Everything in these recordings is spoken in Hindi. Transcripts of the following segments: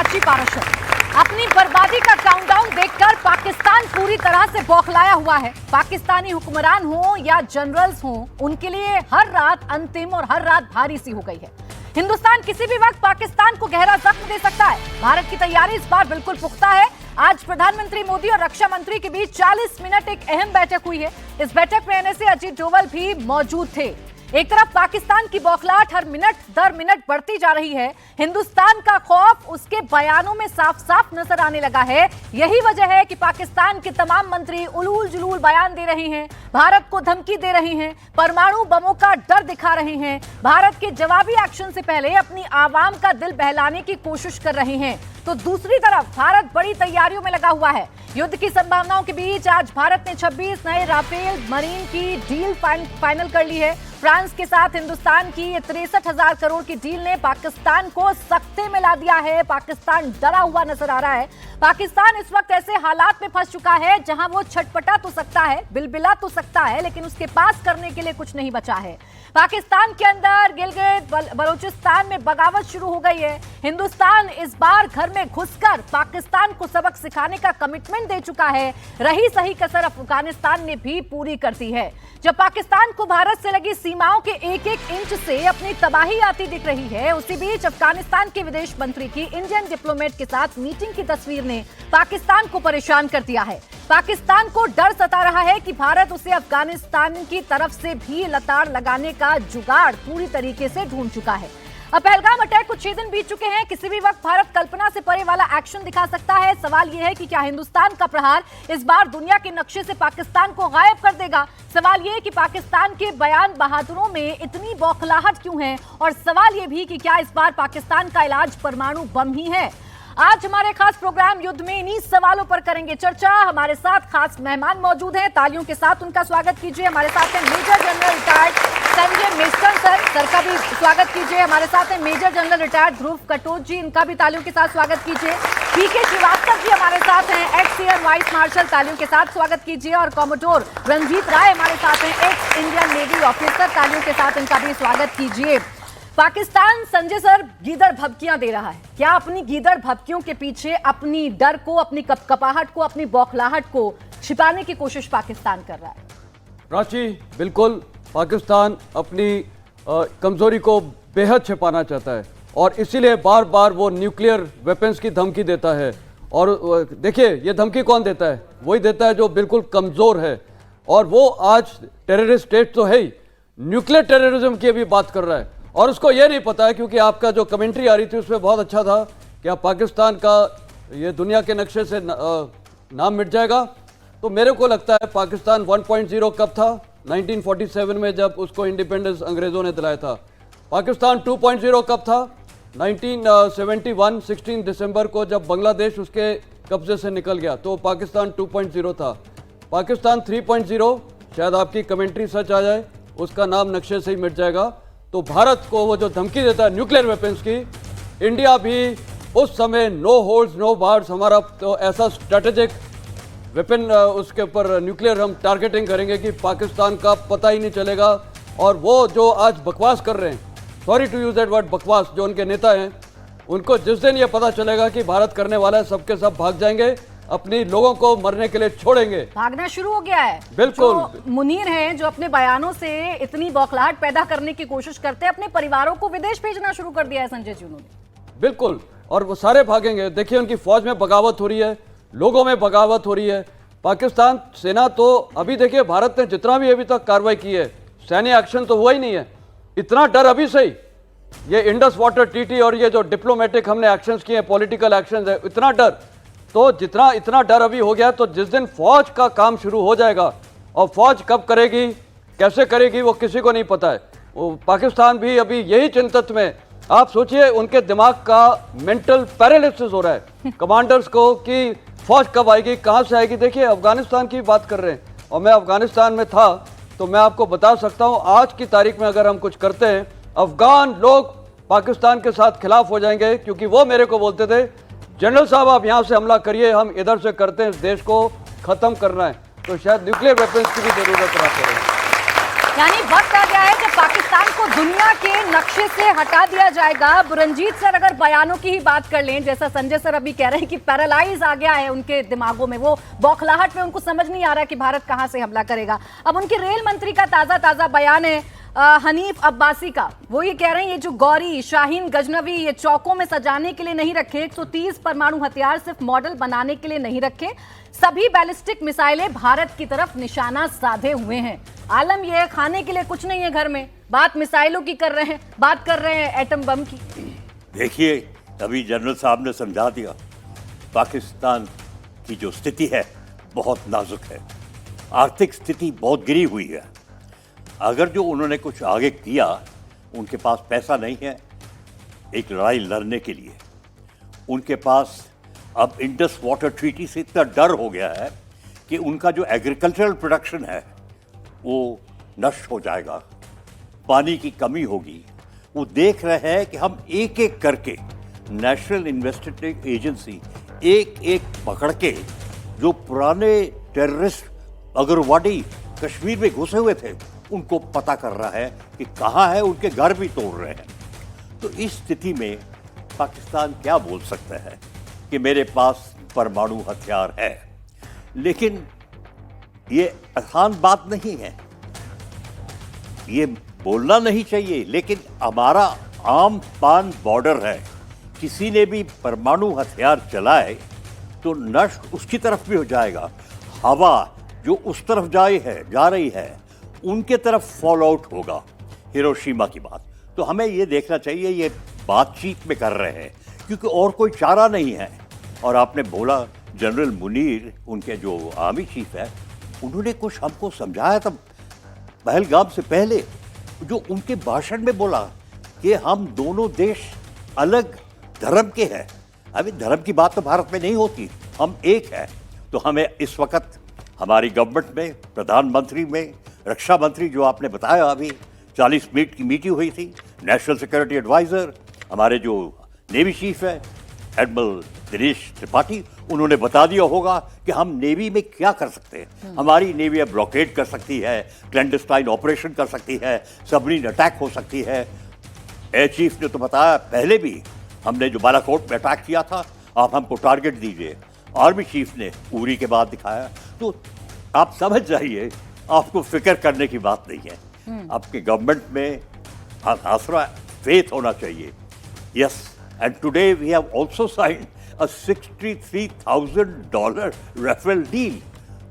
प्राची पाराशर। अपनी बर्बादी का काउंटडाउन देखकर पाकिस्तान पूरी तरह से बौखलाया हुआ है। पाकिस्तानी हुक्मरान हो या जनरल्स हो, उनके लिए हर रात अंतिम और हर रात भारी सी हो गई है। हिंदुस्तान किसी भी वक्त पाकिस्तान को गहरा जख्म दे सकता है। भारत की तैयारी इस बार बिल्कुल पुख्ता है। आज प्रधानमंत्री मोदी और रक्षा मंत्री के बीच 40 मिनट एक अहम बैठक हुई है। इस बैठक में एनएसए अजीत डोवल भी मौजूद थे। एक तरफ पाकिस्तान की बौखलाहट हर मिनट दर मिनट बढ़ती जा रही है। हिंदुस्तान का खौफ उसके बयानों में साफ साफ नजर आने लगा है। यही वजह है कि पाकिस्तान के तमाम मंत्री उलूल जुलूल बयान दे रहे हैं, भारत को धमकी दे रहे हैं, परमाणु बमों का डर दिखा रहे हैं, भारत के जवाबी एक्शन से पहले अपनी आवाम का दिल बहलाने की कोशिश कर रहे हैं। तो दूसरी तरफ भारत बड़ी तैयारियों में लगा हुआ है। युद्ध की संभावनाओं के बीच आज भारत ने 26 नए राफेल मरीन की डील फाइनल कर ली है। फ्रांस के साथ हिंदुस्तान की 63,000 करोड़ की डील ने पाकिस्तान को सख्ते में ला दिया है। पाकिस्तान डरा हुआ नजर आ रहा है। पाकिस्तान इस वक्त ऐसे हालात में फंस चुका है जहां वो छटपटा तो सकता है, बिलबिला तो सकता है, लेकिन उसके पास करने के लिए कुछ नहीं बचा है। पाकिस्तान के अंदर गिलगित बलूचिस्तान में बगावत शुरू हो गई है। हिंदुस्तान इस बार घर में घुसकर पाकिस्तान को सबक सिखाने का कमिटमेंट दे चुका है। रही सही कसर अफगानिस्तान ने भी पूरी कर दी है। जब पाकिस्तान को भारत से लगी सीमाओं के एक एक इंच से अपनी तबाही आती दिख रही है, उसी बीच अफगानिस्तान के विदेश मंत्री की इंडियन डिप्लोमेट के साथ मीटिंग की तस्वीर ने पाकिस्तान को परेशान कर दिया है। पाकिस्तान को डर सता रहा है कि भारत उसे अफगानिस्तान की तरफ से भी लताड़ लगाने का जुगाड़ पूरी तरीके से ढूंढ चुका है। अब पहलगाम अटैक को 6 दिन बीत चुके हैं। किसी भी वक्त भारत कल्पना से परे वाला एक्शन दिखा सकता है। सवाल यह है कि क्या हिंदुस्तान का प्रहार इस बार दुनिया के नक्शे से पाकिस्तान को गायब कर देगा। सवाल यह है कि पाकिस्तान के बयान बहादुरों में इतनी बौखलाहट क्यों है, और सवाल यह भी कि क्या इस बार पाकिस्तान का इलाज परमाणु बम ही है। आज हमारे खास प्रोग्राम युद्ध में इन्हीं सवालों पर करेंगे चर्चा। हमारे साथ खास मेहमान मौजूद हैं, तालियों के साथ उनका स्वागत कीजिए। हमारे साथ हैं major general retired Sanjay mister sir का भी स्वागत कीजिए। हमारे साथ हैं major general retired Dhruv Katoch ji, इनका भी तालियों के साथ स्वागत कीजिए। पीके श्रीवास्तव जी हमारे साथ हैं, एक्स एयर वाइस मार्शल, तालियों के साथ स्वागत कीजिए। और कॉमोडोर रणजीत राय हमारे साथ हैं, एक्स इंडियन नेवी ऑफिसर, तालियों के साथ इनका भी स्वागत कीजिए। पाकिस्तान संजय सर गीदड़ भभकियां दे रहा है। क्या अपनी गीदड़ भभकियों के पीछे अपनी डर को, अपनी कपकपाहट को, अपनी बौखलाहट को छिपाने की कोशिश पाकिस्तान कर रहा है? प्राची, बिल्कुल पाकिस्तान अपनी कमजोरी को बेहद छिपाना चाहता है और इसीलिए बार बार वो न्यूक्लियर वेपन्स की धमकी देता है। और देखिए, ये धमकी कौन देता है? वही देता है जो बिल्कुल कमजोर है। और वो आज टेररिस्ट स्टेट तो है ही, न्यूक्लियर टेररिज्म की भी बात कर रहा है। और उसको ये नहीं पता है, क्योंकि आपका जो कमेंट्री आ रही थी उसमें बहुत अच्छा था कि आप पाकिस्तान का ये दुनिया के नक्शे से नाम मिट जाएगा। तो मेरे को लगता है पाकिस्तान 1.0 कब था? 1947 में, जब उसको इंडिपेंडेंस अंग्रेजों ने दिलाया था। पाकिस्तान 2.0 कब था? 1971 16 दिसंबर को, जब बांग्लादेश उसके कब्जे से निकल गया, तो पाकिस्तान 2.0 था। पाकिस्तान 3.0 शायद आपकी कमेंट्री सच आ जाए, उसका नाम नक्शे से ही मिट जाएगा। तो भारत को वो जो धमकी देता है न्यूक्लियर वेपन्स की, इंडिया भी उस समय नो होल्ड्स नो बार्स, हमारा तो ऐसा स्ट्रेटेजिक वेपन उसके ऊपर न्यूक्लियर हम टारगेटिंग करेंगे कि पाकिस्तान का पता ही नहीं चलेगा। और वो जो आज बकवास कर रहे हैं, sorry to use that word बकवास, जो उनके नेता हैं, उनको जिस दिन ये पता चलेगा कि भारत करने वाला है, सबके सब भाग जाएंगे, अपनी लोगों को मरने के लिए छोड़ेंगे। भागना शुरू हो गया है। बिल्कुल। जो मुनीर हैं, जो अपने बयानों से इतनी बौखलाहट पैदा करने की कोशिश करते हैं, अपने परिवारों को विदेश भेजना शुरू कर दिया है संजय जी उन्होंने। बिल्कुल, और वो सारे भागेंगे। देखिए, उनकी फौज में बगावत हो रही है, लोगों में बगावत हो रही है। पाकिस्तान सेना तो अभी देखिए, भारत ने जितना भी अभी तक कार्रवाई की है, सैन्य एक्शन तो हुआ ही नहीं है। इतना डर अभी से ही, ये इंडस वाटर ट्रीटी और ये जो डिप्लोमेटिक हमने एक्शंस किए हैं, पॉलिटिकल एक्शंस है, इतना डर, तो जितना इतना डर अभी हो गया, तो जिस दिन फौज का काम शुरू हो जाएगा, और फौज कब करेगी, कैसे करेगी, वो किसी को नहीं पता है। वो पाकिस्तान भी अभी यही चिंतित में, आप सोचिए उनके दिमाग का मेंटल पैरालिसिस हो रहा है कमांडर्स को कि फौज कब आएगी, कहाँ से आएगी। देखिए, अफगानिस्तान की बात कर रहे हैं, और मैं अफगानिस्तान में था, तो मैं आपको बता सकता हूँ आज की तारीख में अगर हम कुछ करते हैं, अफगान लोग पाकिस्तान के साथ खिलाफ हो जाएंगे। क्योंकि वो मेरे को बोलते थे, जनरल साहब आप यहाँ से हमला करिए, हम इधर से करते हैं, इस देश को खत्म करना है। तो शायद न्यूक्लियर वेपन्स की भी जरूरत ना पड़े। यानी वक्त आ गया है जब पाकिस्तान को दुनिया के नक्शे से हटा दिया जाएगा। अब रंजीत सर अगर बयानों की ही बात कर लें, जैसा संजय सर अभी कह रहे हैं कि पैरालाइज आ गया है उनके दिमागों में, वो बौखलाहट में, उनको समझ नहीं आ रहा कि भारत कहां से हमला करेगा। अब उनके रेल मंत्री का ताजा बयान है हनीफ अब्बासी का। वो ये कह रहे हैं ये जो गौरी, शाहीन, गजनवी ये चौकों में सजाने के लिए नहीं रखे, 130 परमाणु हथियार सिर्फ मॉडल बनाने के लिए नहीं रखे, सभी बैलिस्टिक मिसाइलें भारत की तरफ निशाना साधे हुए हैं। आलम यह खाने के लिए कुछ नहीं है घर में, बात मिसाइलों की कर रहे हैं, बात कर रहे हैं एटम बम की। देखिए, अभी जनरल साहब ने समझा दिया, पाकिस्तान की जो स्थिति है बहुत नाजुक है, आर्थिक स्थिति बहुत गिरी हुई है। अगर जो उन्होंने कुछ आगे किया, उनके पास पैसा नहीं है एक लड़ाई लड़ने के लिए। उनके पास अब इंडस वाटर ट्रीटी से इतना डर हो गया है कि उनका जो एग्रीकल्चरल प्रोडक्शन है वो नष्ट हो जाएगा, पानी की कमी होगी। वो देख रहे हैं कि हम एक एक करके नेशनल इन्वेस्टिगेटिव एजेंसी एक एक पकड़ के जो पुराने टेररिस्ट अगरवाडी कश्मीर में घुसे हुए थे उनको पता कर रहा है कि कहाँ है, उनके घर भी तोड़ रहे हैं। तो इस स्थिति में पाकिस्तान क्या बोल सकता है कि मेरे पास परमाणु हथियार है, लेकिन ये आसान बात नहीं है, ये बोलना नहीं चाहिए, लेकिन हमारा आम पान बॉर्डर है। किसी ने भी परमाणु हथियार चलाए तो नष्ट उसकी तरफ भी हो जाएगा। हवा जो उस तरफ जा रही है उनके तरफ फॉल आउट होगा, हिरोशिमा की बात। तो हमें ये देखना चाहिए, ये बातचीत में कर रहे हैं क्योंकि और कोई चारा नहीं है। और आपने बोला जनरल मुनीर, उनके जो आर्मी चीफ है, उन्होंने कुछ हमको समझाया था पहलगाम से पहले, जो उनके भाषण में बोला कि हम दोनों देश अलग धर्म के हैं। अभी धर्म की बात तो भारत में नहीं होती, हम एक हैं। तो हमें इस वक्त हमारी गवर्नमेंट में, प्रधानमंत्री में, रक्षा मंत्री जो आपने बताया, अभी 40 मिनट की मीटिंग हुई थी, नेशनल सिक्योरिटी एडवाइजर, हमारे जो नेवी चीफ है एडमिरल दिनेश त्रिपाठी, उन्होंने बता दिया होगा कि हम नेवी में क्या कर सकते हैं। हमारी नेवी अब ब्लॉकेड कर सकती है, क्लैंडस्टाइन ऑपरेशन कर सकती है, सबमरीन अटैक हो सकती है। एयर चीफ ने तो बताया पहले भी, हमने जो बालाकोट में अटैक किया था, आप हमको टारगेट दीजिए। आर्मी चीफ ने उरी के बाद दिखाया। तो आप समझ जाइए, आपको फिक्र करने की बात नहीं है। आपके गवर्नमेंट में आसरा फेथ होना चाहिए। Yes, and today we have also signed a $63,000 Rafale deal.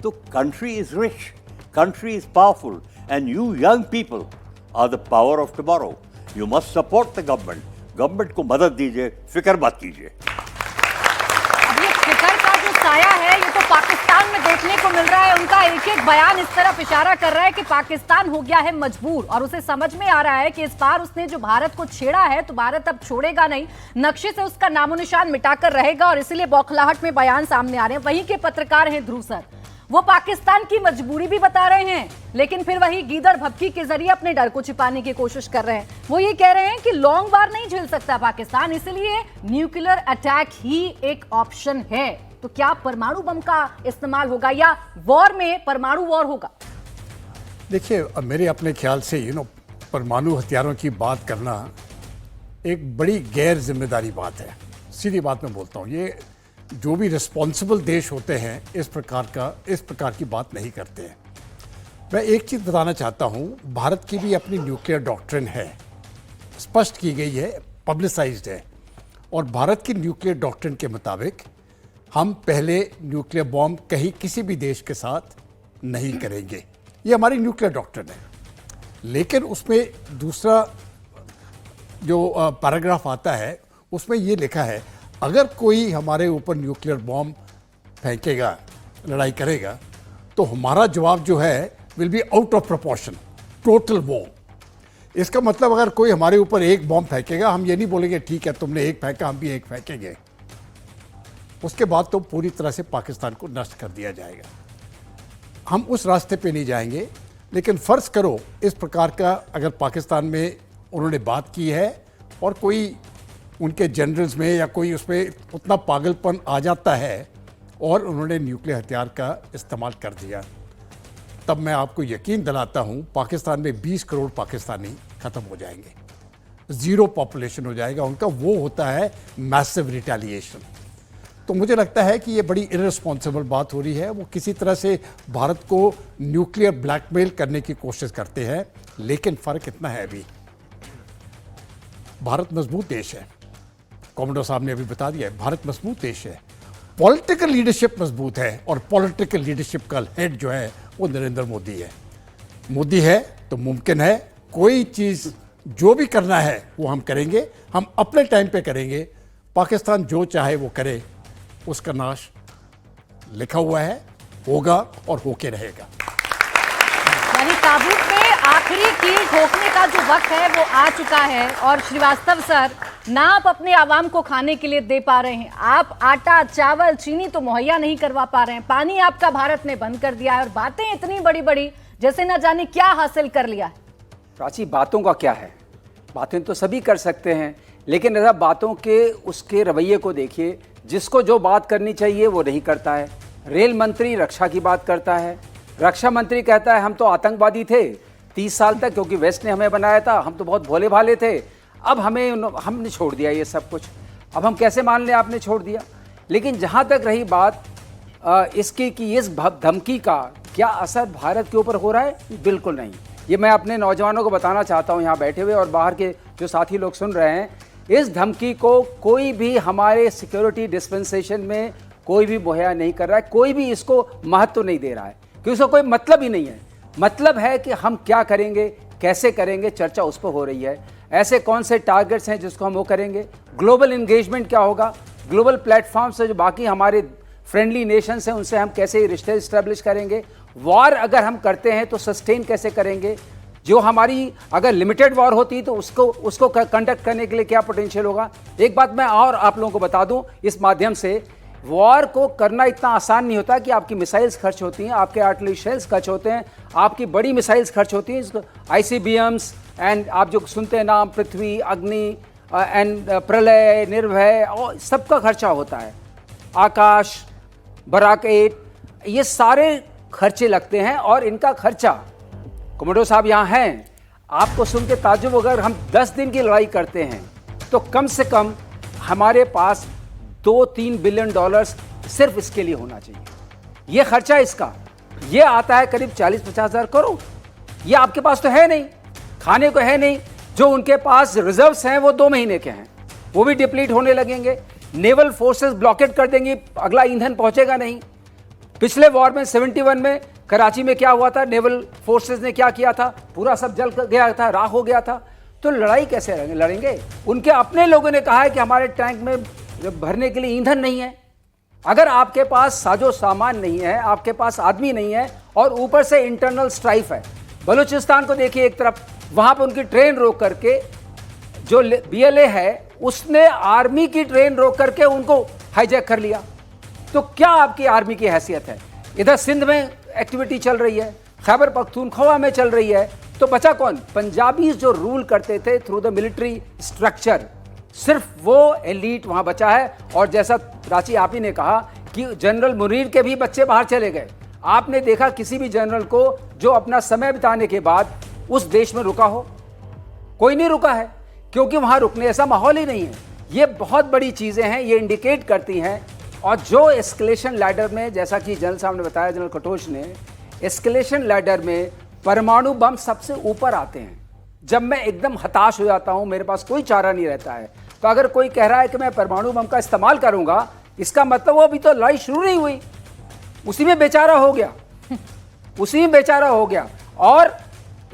So country is rich, country is powerful, and you young people are the power of tomorrow. You must support the government. Government को मदद दीजिए, फिक्र मत कीजिए। अब ये फिक्र का जो साया है ये तो पाकिस्तान में देखने को मिल रहा है। उनका एक एक बयान इस तरफ इशारा कर रहा है कि पाकिस्तान हो गया है मजबूर, और उसे समझ में आ रहा है कि इस बार उसने जो भारत को छेड़ा है तो भारत अब छोड़ेगा नहीं, नक्शे से उसका नामो निशान मिटाकर रहेगा, और इसीलिए बौखलाहट में बयान सामने आ रहे हैं। वहीं के पत्रकार हैं ध्रुव सर, वो पाकिस्तान की मजबूरी भी बता रहे हैं, लेकिन फिर वही गीदड़ भभकी के जरिए अपने डर को छिपाने की कोशिश कर रहे हैं। वो ये कह रहे हैं कि लॉन्ग वार नहीं झेल सकता पाकिस्तान, इसलिए न्यूक्लियर अटैक ही एक ऑप्शन है। तो क्या परमाणु बम का इस्तेमाल होगा या वॉर में परमाणु वॉर होगा? देखिए, मेरे अपने ख्याल से परमाणु हथियारों की बात करना एक बड़ी गैर जिम्मेदारी बात है। सीधी बात मैं बोलता हूँ, ये जो भी रिस्पॉन्सिबल देश होते हैं इस प्रकार की बात नहीं करते हैं। मैं एक चीज़ बताना चाहता हूँ, भारत की भी अपनी न्यूक्लियर डॉक्ट्रिन है, स्पष्ट की गई है, पब्लिसाइज्ड है। और भारत की न्यूक्लियर डॉक्ट्रिन के मुताबिक हम पहले न्यूक्लियर बॉम्ब कहीं किसी भी देश के साथ नहीं करेंगे, ये हमारी न्यूक्लियर डॉक्ट्रिन है। लेकिन उसमें दूसरा जो पैराग्राफ आता है उसमें ये लिखा है, अगर कोई हमारे ऊपर न्यूक्लियर बॉम्ब फेंकेगा, लड़ाई करेगा, तो हमारा जवाब जो है will be out of proportion, total war. इसका मतलब अगर कोई हमारे ऊपर एक बॉम्ब फेंकेगा, हम ये नहीं बोलेंगे ठीक है तुमने एक फेंका हम भी एक फेंकेंगे, उसके बाद तो पूरी तरह से पाकिस्तान को नष्ट कर दिया जाएगा। हम उस रास्ते पे नहीं जाएंगे। लेकिन फ़र्ज़ करो इस प्रकार का अगर पाकिस्तान में उन्होंने बात की है और कोई उनके जनरल्स में या कोई उसमें उतना पागलपन आ जाता है और उन्होंने न्यूक्लियर हथियार का इस्तेमाल कर दिया, तब मैं आपको यकीन दिलाता हूँ पाकिस्तान में 20 करोड़ पाकिस्तानी खत्म हो जाएंगे, जीरो पॉपुलेशन हो जाएगा उनका। वो होता है मैसिव रिटेलिएशन। तो मुझे लगता है कि ये बड़ी इररिस्पॉन्सिबल बात हो रही है। वो किसी तरह से भारत को न्यूक्लियर ब्लैकमेल करने की कोशिश करते हैं, लेकिन फर्क इतना है, अभी भारत मजबूत देश है। कॉमोडोर साहब ने अभी बता दिया है, भारत मजबूत देश है, पॉलिटिकल लीडरशिप मजबूत है, और पॉलिटिकल लीडरशिप का हेड जो है वो नरेंद्र मोदी है। मोदी है तो मुमकिन है कोई चीज़ जो भी करना है वो हम करेंगे, हम अपने टाइम पे करेंगे। पाकिस्तान जो चाहे वो करे, उसका नाश लिखा हुआ है, होगा और होके रहेगा। यानी ताबूत में आखिरी कील ठोकने का जो वक्त है वो आ चुका है। और श्रीवास्तव सर, ना आप अपने आवाम को खाने के लिए दे पा रहे हैं, आप आटा, चावल, चीनी तो मुहैया नहीं करवा पा रहे हैं, पानी आपका भारत ने बंद कर दिया है, और बातें इतनी बड़ी बड़ी जैसे ना जाने क्या हासिल कर लिया है। प्राची, बातों का क्या है? बातें तो सभी कर सकते हैं, लेकिन जरा बातों के उसके रवैये को देखिए। जिसको जो बात करनी चाहिए वो नहीं करता है। रेल मंत्री रक्षा की बात करता है, रक्षा मंत्री कहता है हम तो आतंकवादी थे 30 साल तक, क्योंकि वेस्ट ने हमें बनाया था, हम तो बहुत भोले भाले थे, अब हमने छोड़ दिया ये सब कुछ। अब हम कैसे मान लें आपने छोड़ दिया? लेकिन जहाँ तक रही बात इसकी कि इस धमकी का क्या असर भारत के ऊपर हो रहा है, बिल्कुल नहीं। ये मैं अपने नौजवानों को बताना चाहता हूँ यहाँ बैठे हुए, और बाहर के जो साथी लोग सुन रहे हैं, इस धमकी को कोई भी हमारे सिक्योरिटी डिस्पेंसेशन में कोई भी मुहैया नहीं कर रहा है, कोई भी इसको महत्व नहीं दे रहा है, क्योंकि उसका कोई मतलब ही नहीं है। मतलब है कि हम क्या करेंगे, कैसे करेंगे, चर्चा उस पर हो रही है। ऐसे कौन से टारगेट्स हैं जिसको हम वो करेंगे, ग्लोबल इंगेजमेंट क्या होगा, ग्लोबल प्लेटफॉर्म से जो बाकी हमारे फ्रेंडली नेशंस हैं उनसे हम कैसे रिश्ते इस्टेब्लिश करेंगे, वॉर अगर हम करते हैं तो सस्टेन कैसे करेंगे, जो हमारी अगर लिमिटेड वॉर होती तो उसको कंडक्ट करने के लिए क्या पोटेंशियल होगा। एक बात मैं और आप लोगों को बता दूं इस माध्यम से, वॉर को करना इतना आसान नहीं होता कि आपकी मिसाइल्स खर्च होती हैं, आपके आर्टिलरी शेल्स खर्च होते हैं, आपकी बड़ी मिसाइल्स खर्च होती हैं, ICBMs एंड आप जो सुनते हैं नाम, पृथ्वी, अग्नि एंड प्रलय, निर्भय, और सबका खर्चा होता है, आकाश, बराक 8, ये सारे खर्चे लगते हैं। और इनका खर्चा, कमोडोर साहब यहाँ हैं, आपको सुन के ताज्जुब, अगर हम 10 दिन की लड़ाई करते हैं तो कम से कम हमारे पास $2-3 बिलियन सिर्फ इसके लिए होना चाहिए। ये खर्चा इसका, ये आता है करीब 40-50 हज़ार करोड़। ये आपके पास तो है नहीं, खाने को है नहीं, जो उनके पास रिजर्व्स हैं वो 2 महीने के हैं, वो भी डिप्लीट होने लगेंगे। नेवल फोर्सेस ब्लॉकेट कर देंगी, अगला ईंधन पहुंचेगा नहीं। पिछले वॉर में 71 में कराची में क्या हुआ था, नेवल फोर्सेस ने क्या किया था, पूरा सब जल गया था, राख हो गया था। तो लड़ाई कैसे लड़ेंगे? उनके अपने लोगों ने कहा है कि हमारे टैंक में भरने के लिए ईंधन नहीं है। अगर आपके पास साजो सामान नहीं है, आपके पास आदमी नहीं है, और ऊपर से इंटरनल स्ट्राइफ है। बलूचिस्तान को देखिए, एक तरफ वहां पर उनकी ट्रेन रोक करके, जो BLA है उसने आर्मी की ट्रेन रोक करके उनको हाईजैक कर लिया। तो क्या आपकी आर्मी की हैसियत है? इधर सिंध में एक्टिविटी चल रही है, खैबर पख्तूनख्वा में चल रही है, तो बचा कौन? पंजाबी जो रूल करते थे थ्रू द मिलिट्री स्ट्रक्चर, सिर्फ वो एलीट वहां बचा है। और जैसा प्राची आप ही ने कहा कि जनरल मुनीर के भी बच्चे बाहर चले गए। आपने देखा किसी भी जनरल को जो अपना समय बिताने के बाद उस देश में रुका हो? कोई नहीं रुका है, क्योंकि वहां रुकने ऐसा माहौल ही नहीं है। ये बहुत बड़ी चीजें हैं, ये इंडिकेट करती हैं। और जो एस्केलेशन लैडर में, जैसा कि जनरल साहब ने बताया, जनरल कटोच ने, एस्केलेशन लैडर में परमाणु बम सबसे ऊपर आते हैं। जब मैं एकदम हताश हो जाता हूं, मेरे पास कोई चारा नहीं रहता है, तो अगर कोई कह रहा है कि मैं परमाणु बम का इस्तेमाल करूंगा, इसका मतलब वो अभी तो लड़ाई शुरू नहीं हुई, उसी में बेचारा हो गया, उसी में बेचारा हो गया। और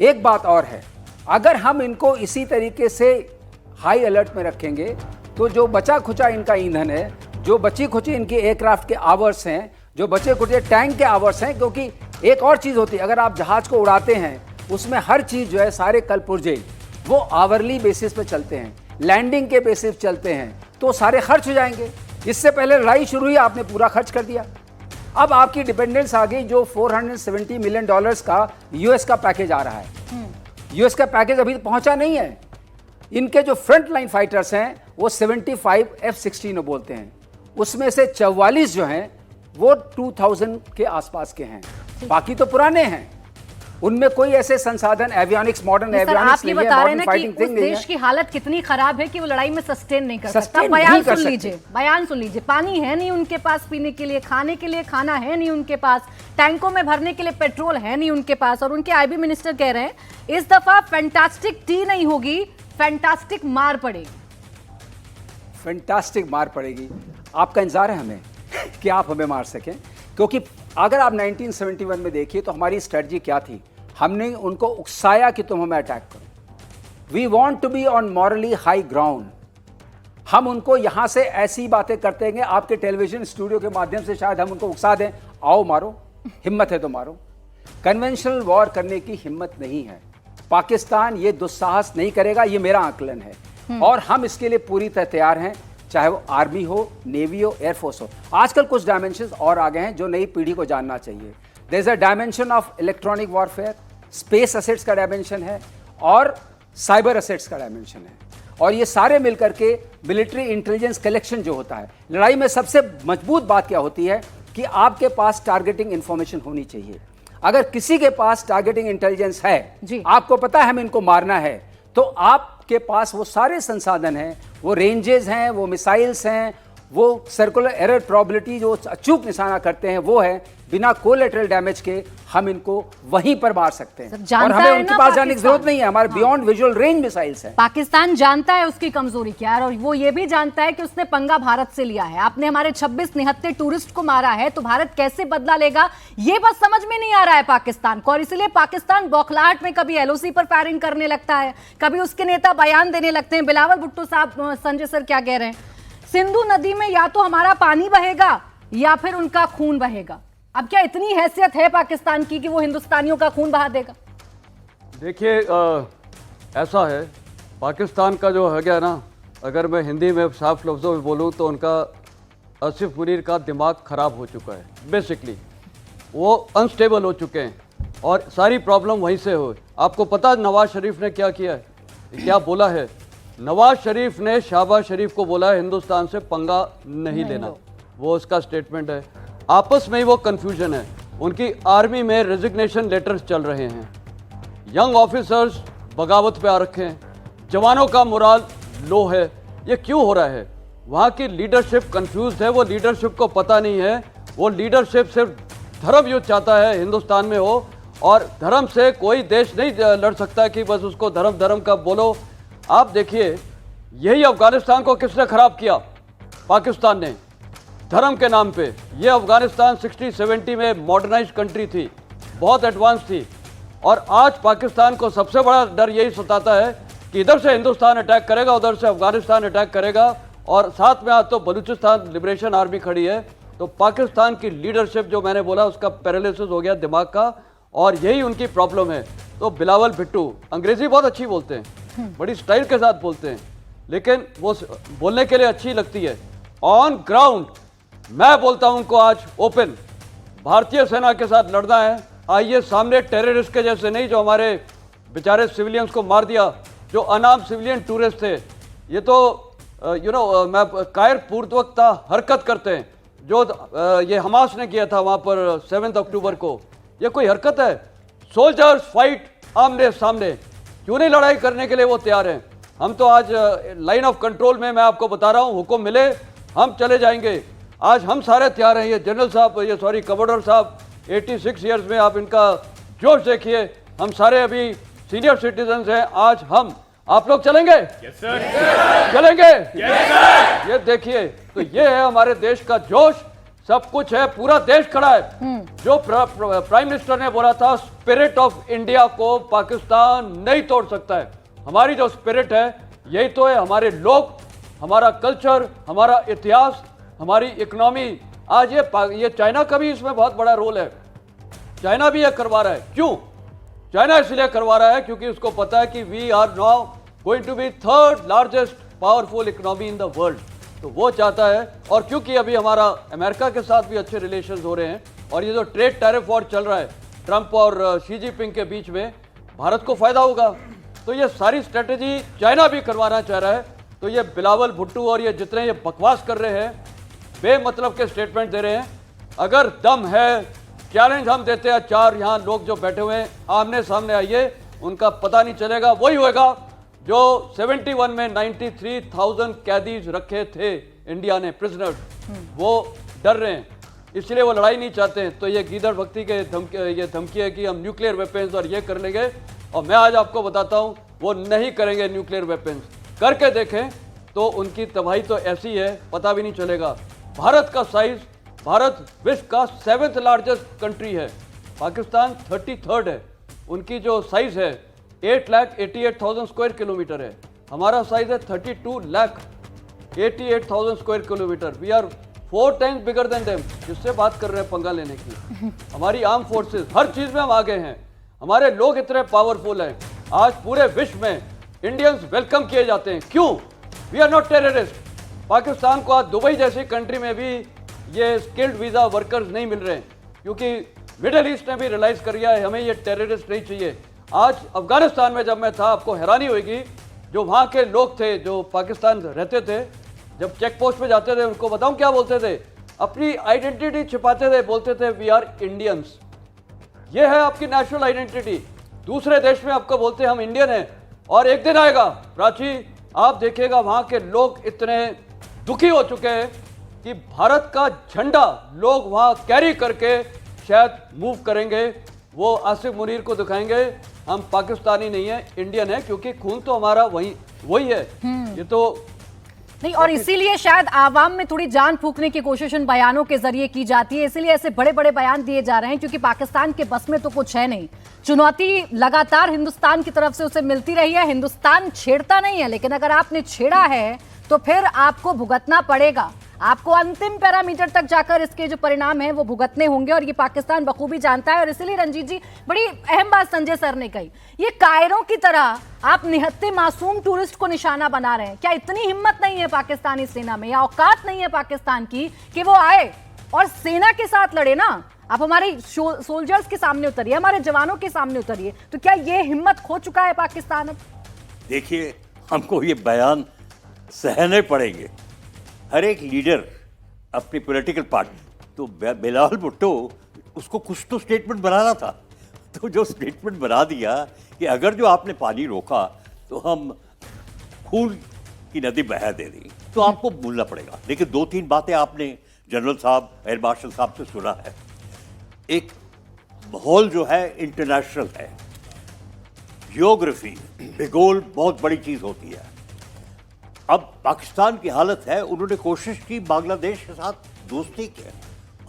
एक बात और है, अगर हम इनको इसी तरीके से हाई अलर्ट में रखेंगे तो जो बचा खुचा इनका ईंधन है, जो बची खुची इनके एयरक्राफ्ट के आवर्स हैं, जो बचे खुचे टैंक के आवर्स हैं, क्योंकि एक और चीज़ होती है, अगर आप जहाज को उड़ाते हैं उसमें हर चीज़ जो है, सारे कल पुर्जे वो आवरली बेसिस पे चलते हैं, लैंडिंग के बेसिस चलते हैं, तो सारे खर्च हो जाएंगे। इससे पहले लड़ाई शुरू हुई, आपने पूरा खर्च कर दिया। अब आपकी डिपेंडेंस आ गई, जो $470 मिलियन का US का पैकेज आ रहा है। US का पैकेज अभी पहुंचा नहीं है। इनके जो फ्रंट लाइन फाइटर्स हैं वो 75 F-16 बोलते हैं, उसमें से 44 जो हैं वो 2000 के आसपास के हैं, बाकी तो पुराने हैं। उनमें कोई ऐसे संसाधन एवियोनिक्स, मॉडर्न सर, एवियोनिक्स आप ये नहीं है, बता रहे हैं मॉडर्न ना कि फाइटिंग उस थिंग नहीं देश है। की हालत कितनी खराब है कि वो लड़ाई में सस्टेन नहीं कर सकता। सस्टेन बयान नहीं कर सुन सकते। लीजिए, बयान सुन लीजिए। पानी है नहीं उनके पास पीने के लिए, खाने के लिए खाना है नहीं उनके पास, टैंकों में भरने के लिए पेट्रोल है नहीं उनके पास। और उनके आईबी मिनिस्टर कह रहे हैं इस दफा फैंटास्टिक टी नहीं होगी, फैंटास्टिक मार पड़ेगी। फैंटास्टिक मार पड़ेगी। आपका इंतजार है हमें कि आप हमें मार सकें, क्योंकि अगर आप 1971 में देखिए तो हमारी स्ट्रेटजी क्या थी। हमने उनको उकसाया कि तुम हमें अटैक करो। We want to be on morally high ground. हम उनको यहां से ऐसी बातें करते हैं, आपके टेलीविजन स्टूडियो के माध्यम से शायद हम उनको उकसा दें, आओ मारो, हिम्मत है तो मारो। कन्वेंशनल वॉर करने की हिम्मत नहीं है। पाकिस्तान ये दुस्साहस नहीं करेगा, ये मेरा आकलन है। और हम इसके लिए पूरी तरह तैयार हैं, चाहे वो आर्मी हो, नेवी हो, एयरफोर्स हो। आजकल कुछ डायमेंशंस और आ गए हैं जो नई पीढ़ी को जानना चाहिए। There is a dimension of electronic warfare, space assets का डायमेंशन है और साइबर एसेट्स का डायमेंशन है। और ये सारे मिलकर के मिलिट्री इंटेलिजेंस कलेक्शन जो होता है, लड़ाई में सबसे मजबूत बात क्या होती है कि आपके पास टारगेटिंग इंफॉर्मेशन होनी चाहिए। अगर किसी के पास टारगेटिंग इंटेलिजेंस है, आपको पता है हमें इनको मारना है, तो आपके पास वो सारे संसाधन हैं, वो रेंजेस हैं, वो मिसाइल्स हैं, वो सर्कुलर एरर प्रोबेबिलिटी जो अचूक निशाना करते हैं वो है। बिना कोलैटरल डैमेज के हम इनको वहीं पर मार सकते हैं और हमें उनके पास जाने की जरूरत नहीं है। हमारे बियॉन्ड विजुअल रेंज मिसाइल्स हैं। पाकिस्तान जानता है उसकी कमजोरी क्या है और वो ये भी जानता है कि उसने पंगा भारत से लिया है। आपने हमारे 26 निहत्थे टूरिस्ट को मारा है तो भारत कैसे बदला लेगा, ये बस समझ में नहीं आ रहा है पाकिस्तान को। और इसलिए पाकिस्तान बौखलाहट में कभी एलओसी पर फायरिंग करने लगता है, कभी उसके नेता बयान देने लगते हैं। बिलावल भुट्टो साहब, संजय सर क्या कह रहे हैं, सिंधु नदी में या तो हमारा पानी बहेगा या फिर उनका खून बहेगा। अब क्या इतनी हैसियत है पाकिस्तान की कि वो हिंदुस्तानियों का खून बहा देगा? देखिए, ऐसा है, पाकिस्तान का जो है गया ना, अगर मैं हिंदी में साफ लफ्ज़ों में बोलूँ तो उनका आसिफ मुनीर का दिमाग ख़राब हो चुका है। बेसिकली वो अनस्टेबल हो चुके हैं और सारी प्रॉब्लम वहीं से हो। आपको पता नवाज शरीफ ने क्या किया है, क्या बोला है? नवाज शरीफ ने शहबाज शरीफ को बोला है हिंदुस्तान से पंगा नहीं लेना, वो उसका स्टेटमेंट है। आपस में ही वो कंफ्यूजन है। उनकी आर्मी में रेजिग्नेशन लेटर्स चल रहे हैं, यंग ऑफिसर्स बगावत पे आ रखे हैं, जवानों का मोराल लो है। ये क्यों हो रहा है? वहाँ की लीडरशिप कंफ्यूज है, वो लीडरशिप को पता नहीं है। वो लीडरशिप सिर्फ धर्म युद्ध चाहता है हिंदुस्तान में हो, और धर्म से कोई देश नहीं लड़ सकता कि बस उसको धर्म धर्म का बोलो। आप देखिए, यही अफगानिस्तान को किसने खराब किया? पाकिस्तान ने, धर्म के नाम पे। ये अफगानिस्तान 60-70 में मॉडर्नाइज कंट्री थी, बहुत एडवांस थी, और आज पाकिस्तान को सबसे बड़ा डर यही सताता है कि इधर से हिंदुस्तान अटैक करेगा, उधर से अफगानिस्तान अटैक करेगा, और साथ में आज तो बलूचिस्तान लिबरेशन आर्मी खड़ी है। तो पाकिस्तान की लीडरशिप जो मैंने बोला उसका पैरालिसिस हो गया दिमाग का, और यही उनकी प्रॉब्लम है। तो बिलावल भुट्टो अंग्रेजी बहुत अच्छी बोलते हैं, बड़ी स्टाइल के साथ बोलते हैं, लेकिन वो बोलने के लिए अच्छी लगती है। ऑन ग्राउंड मैं बोलता हूं उनको आज ओपन भारतीय सेना के साथ लड़ना है। आइए सामने, टेररिस्ट के जैसे नहीं जो हमारे बेचारे सिविलियंस को मार दिया, जो अनाम सिविलियन टूरिस्ट थे। ये तो मैं कायर पूर्वकता हरकत करते हैं जो ये हमास ने किया था वहां पर 7 अक्टूबर को। ये कोई हरकत है? सोल्जर्स फाइट आमने सामने, क्यों नहीं लड़ाई करने के लिए वो तैयार हैं? हम तो आज लाइन ऑफ कंट्रोल में, मैं आपको बता रहा हूं, हुक्म मिले हम चले जाएंगे। आज हम सारे तैयार हैं। ये जनरल साहब, ये सॉरी कमांडर साहब, 86 ईयर्स में आप इनका जोश देखिए। हम सारे अभी सीनियर सिटीजन हैं। आज हम, आप लोग चलेंगे? yes, sir. चलेंगे? yes, sir. ये देखिए, तो ये है हमारे देश का जोश। सब कुछ है, पूरा देश खड़ा है। जो प्राइम मिनिस्टर ने बोला था, स्पिरिट ऑफ इंडिया को पाकिस्तान नहीं तोड़ सकता है। हमारी जो स्पिरिट है यही तो है, हमारे लोग, हमारा कल्चर, हमारा इतिहास, हमारी इकोनॉमी। आज ये चाइना का भी इसमें बहुत बड़ा रोल है। चाइना भी ये करवा रहा है। क्यों चाइना इसलिए करवा रहा है? क्योंकि उसको पता है कि we are now going to be 3rd largest powerful economy in the world. तो वो चाहता है, और क्योंकि अभी हमारा अमेरिका के साथ भी अच्छे रिलेशंस हो रहे हैं, और ये जो ट्रेड टैरिफ वॉर चल रहा है ट्रंप और शी जिनपिंग के बीच में, भारत को फायदा होगा। तो ये सारी स्ट्रेटेजी चाइना भी करवाना चाह रहा है। तो ये बिलावल भुट्टो और ये जितने ये बकवास कर रहे हैं, बेमतलब के स्टेटमेंट दे रहे हैं। अगर दम है चैलेंज हम देते हैं, 4 यहाँ लोग जो बैठे हुए हैं आमने सामने आइए, उनका पता नहीं चलेगा। वही होएगा जो 71 में 93,000 कैदीज रखे थे इंडिया ने, प्रिजनर्स, वो डर रहे हैं, इसलिए वो लड़ाई नहीं चाहते हैं। तो ये गीदड़ भक्ति के ये धमकी है कि हम न्यूक्लियर वेपन्स और ये कर लेंगे, और मैं आज आपको बताता हूँ वो नहीं करेंगे न्यूक्लियर वेपन्स। करके देखें तो उनकी तबाही तो ऐसी है पता भी नहीं चलेगा। भारत का साइज, भारत विश्व का 7th लार्जेस्ट कंट्री है, पाकिस्तान 33rd है। उनकी जो साइज है 8,88,000 स्क्वायर किलोमीटर है, हमारा साइज है 32,88,000 square kilometer. We are 4 times bigger than them. जिससे बात कर रहे हैं पंगा लेने की, हमारी आर्म फोर्सेस हर चीज में हम आगे हैं, हमारे लोग इतने पावरफुल हैं। आज पूरे विश्व में इंडियंस वेलकम किए जाते हैं। क्यों? We are not terrorist. Pakistan को आज दुबई जैसी कंट्री में भी ये स्किल्ड वीजा वर्कर्स नहीं मिल रहे हैं, क्योंकि मिडिल ईस्ट ने भी रियलाइज कर लिया है हमें ये टेररिस्ट नहीं चाहिए। आज अफगानिस्तान में जब मैं था, आपको हैरानी होगी, जो वहाँ के लोग थे जो पाकिस्तान रहते थे, जब चेक पोस्ट पे जाते थे उनको बताऊं क्या बोलते थे? अपनी आइडेंटिटी छिपाते थे, बोलते थे वी आर इंडियंस। ये है आपकी नेशनल आइडेंटिटी। दूसरे देश में आपको बोलते हैं हम इंडियन हैं, और एक दिन आएगा प्राची, आप देखिएगा वहाँ के लोग इतने दुखी हो चुके हैं कि भारत का झंडा लोग वहाँ कैरी करके शायद मूव करेंगे। वो आसिफ मुनीर को दिखाएंगे हम पाकिस्तानी नहीं है, इंडियन है, क्योंकि खून तो हमारा वही है। ये तो नहीं, और इसीलिए शायद आवाम में थोड़ी जान फूंकने की कोशिश इन बयानों के जरिए की जाती है, इसीलिए ऐसे बड़े बड़े बयान दिए जा रहे हैं, क्योंकि पाकिस्तान के बस में तो कुछ है नहीं। चुनौती लगातार हिंदुस्तान की तरफ से उसे मिलती रही है, हिंदुस्तान छेड़ता नहीं है, लेकिन अगर आपने छेड़ा है तो फिर आपको भुगतना पड़ेगा। आपको अंतिम पैरामीटर तक जाकर इसके जो परिणाम हैं वो भुगतने होंगे, और ये पाकिस्तान बखूबी जानता है। और इसलिए रंजीत जी, बड़ी अहम बात संजय सर ने कही, ये कायरों की तरह आप निहत्थे मासूम टूरिस्ट को निशाना बना रहे हैं। क्या इतनी हिम्मत नहीं है पाकिस्तानी सेना में, या औकात नहीं है पाकिस्तान की कि वो आए और सेना के साथ लड़े ना? आप हमारे सोल्जर्स के सामने उतरिए, हमारे जवानों के सामने उतरिए। तो क्या ये हिम्मत खो चुका है पाकिस्तान अब? देखिए, हमको ये बयान सहने पड़ेंगे। हर एक लीडर अपनी पॉलिटिकल पार्टी, तो बिलावल भुट्टो, उसको कुछ तो स्टेटमेंट बनाना था, तो जो स्टेटमेंट बना दिया कि अगर जो आपने पानी रोका तो हम खून की नदी बहा दे दी, तो आपको बोलना पड़ेगा। लेकिन 2-3 बातें आपने जनरल साहब, एयर मार्शल साहब से सुना है। एक माहौल जो है इंटरनेशनल है, जियोग्राफी, भूगोल बहुत बड़ी चीज होती है। अब पाकिस्तान की हालत है, उन्होंने कोशिश की बांग्लादेश के साथ दोस्ती की,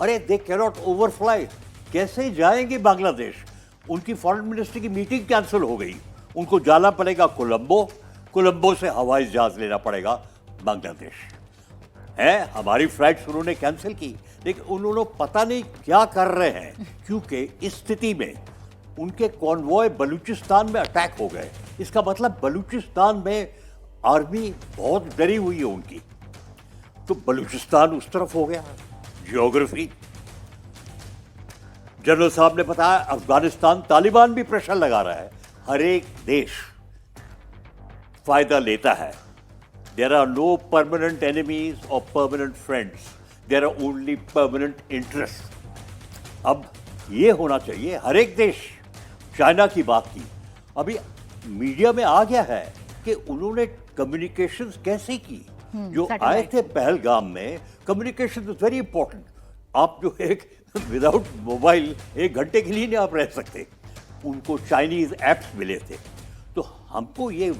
अरे दे कैन नॉट ओवरफ्लाई, कैसे जाएंगे बांग्लादेश? उनकी फॉरेन मिनिस्टर की मीटिंग कैंसिल हो गई, उनको जाना पड़ेगा कोलंबो, कोलंबो से हवाई जहाज लेना पड़ेगा बांग्लादेश। है, हमारी फ्लाइट्स उन्होंने कैंसिल की, लेकिन उन्होंने पता नहीं क्या कर रहे हैं, क्योंकि इस स्थिति में उनके कॉन्वॉय बलूचिस्तान में अटैक हो गए। इसका मतलब बलूचिस्तान में आर्मी बहुत डरी हुई है उनकी, तो बलूचिस्तान उस तरफ हो गया। जियोग्राफी, जनरल साहब ने बताया, अफगानिस्तान, तालिबान भी प्रेशर लगा रहा है। हर एक देश फायदा लेता है। There are no permanent enemies और permanent friends, there are only permanent interest. अब ये होना चाहिए, हर एक देश, चाइना की बात की, अभी मीडिया में आ गया है कि उन्होंने कम्युनिकेशंस कैसे की। जो आए थे पहलगाम में, कम्युनिकेशन इज वेरी इंपॉर्टेंट। आप जो एक विदाउट मोबाइल 1 घंटे के लिए नहीं आप रह सकते। उनको चाइनीज ऐप्स मिले थे। तो हमको ये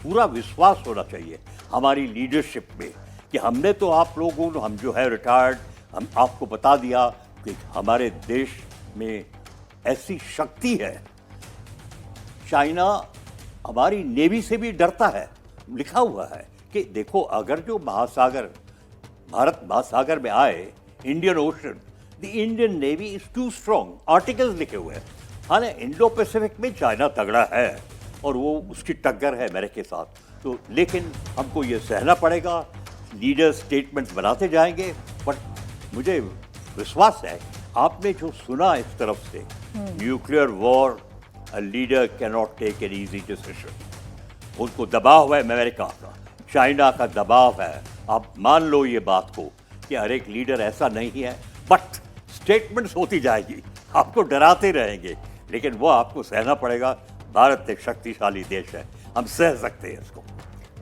पूरा विश्वास होना चाहिए हमारी लीडरशिप में कि हमने तो आप लोगों, हम जो है रिटायर्ड, हम आपको बता दिया कि हमारे देश में ऐसी शक्ति है। चाइना हमारी नेवी से भी डरता है। लिखा हुआ है कि देखो, अगर जो महासागर, भारत महासागर में आए, Indian ocean, the Indian navy is too strong, articles लिखे हुए हैं। हाँ, इंडो पैसिफिक में चाइना तगड़ा है और वो उसकी टक्कर है अमेरिका के साथ। तो लेकिन हमको ये सहना पड़ेगा, लीडर स्टेटमेंट्स बनाते जाएंगे, बट मुझे विश्वास है आपने जो सुना इस तरफ से, nuclear war, a leader can not take an easy decision. उनको दबाव है अमेरिका का, चाइना का दबाव है। आप मान लो ये बात को कि हर एक लीडर ऐसा नहीं है, बट स्टेटमेंट्स होती जाएगी। आपको डराते रहेंगे, लेकिन वो आपको सहना पड़ेगा। भारत एक शक्तिशाली देश है, हम सह सकते हैं इसको।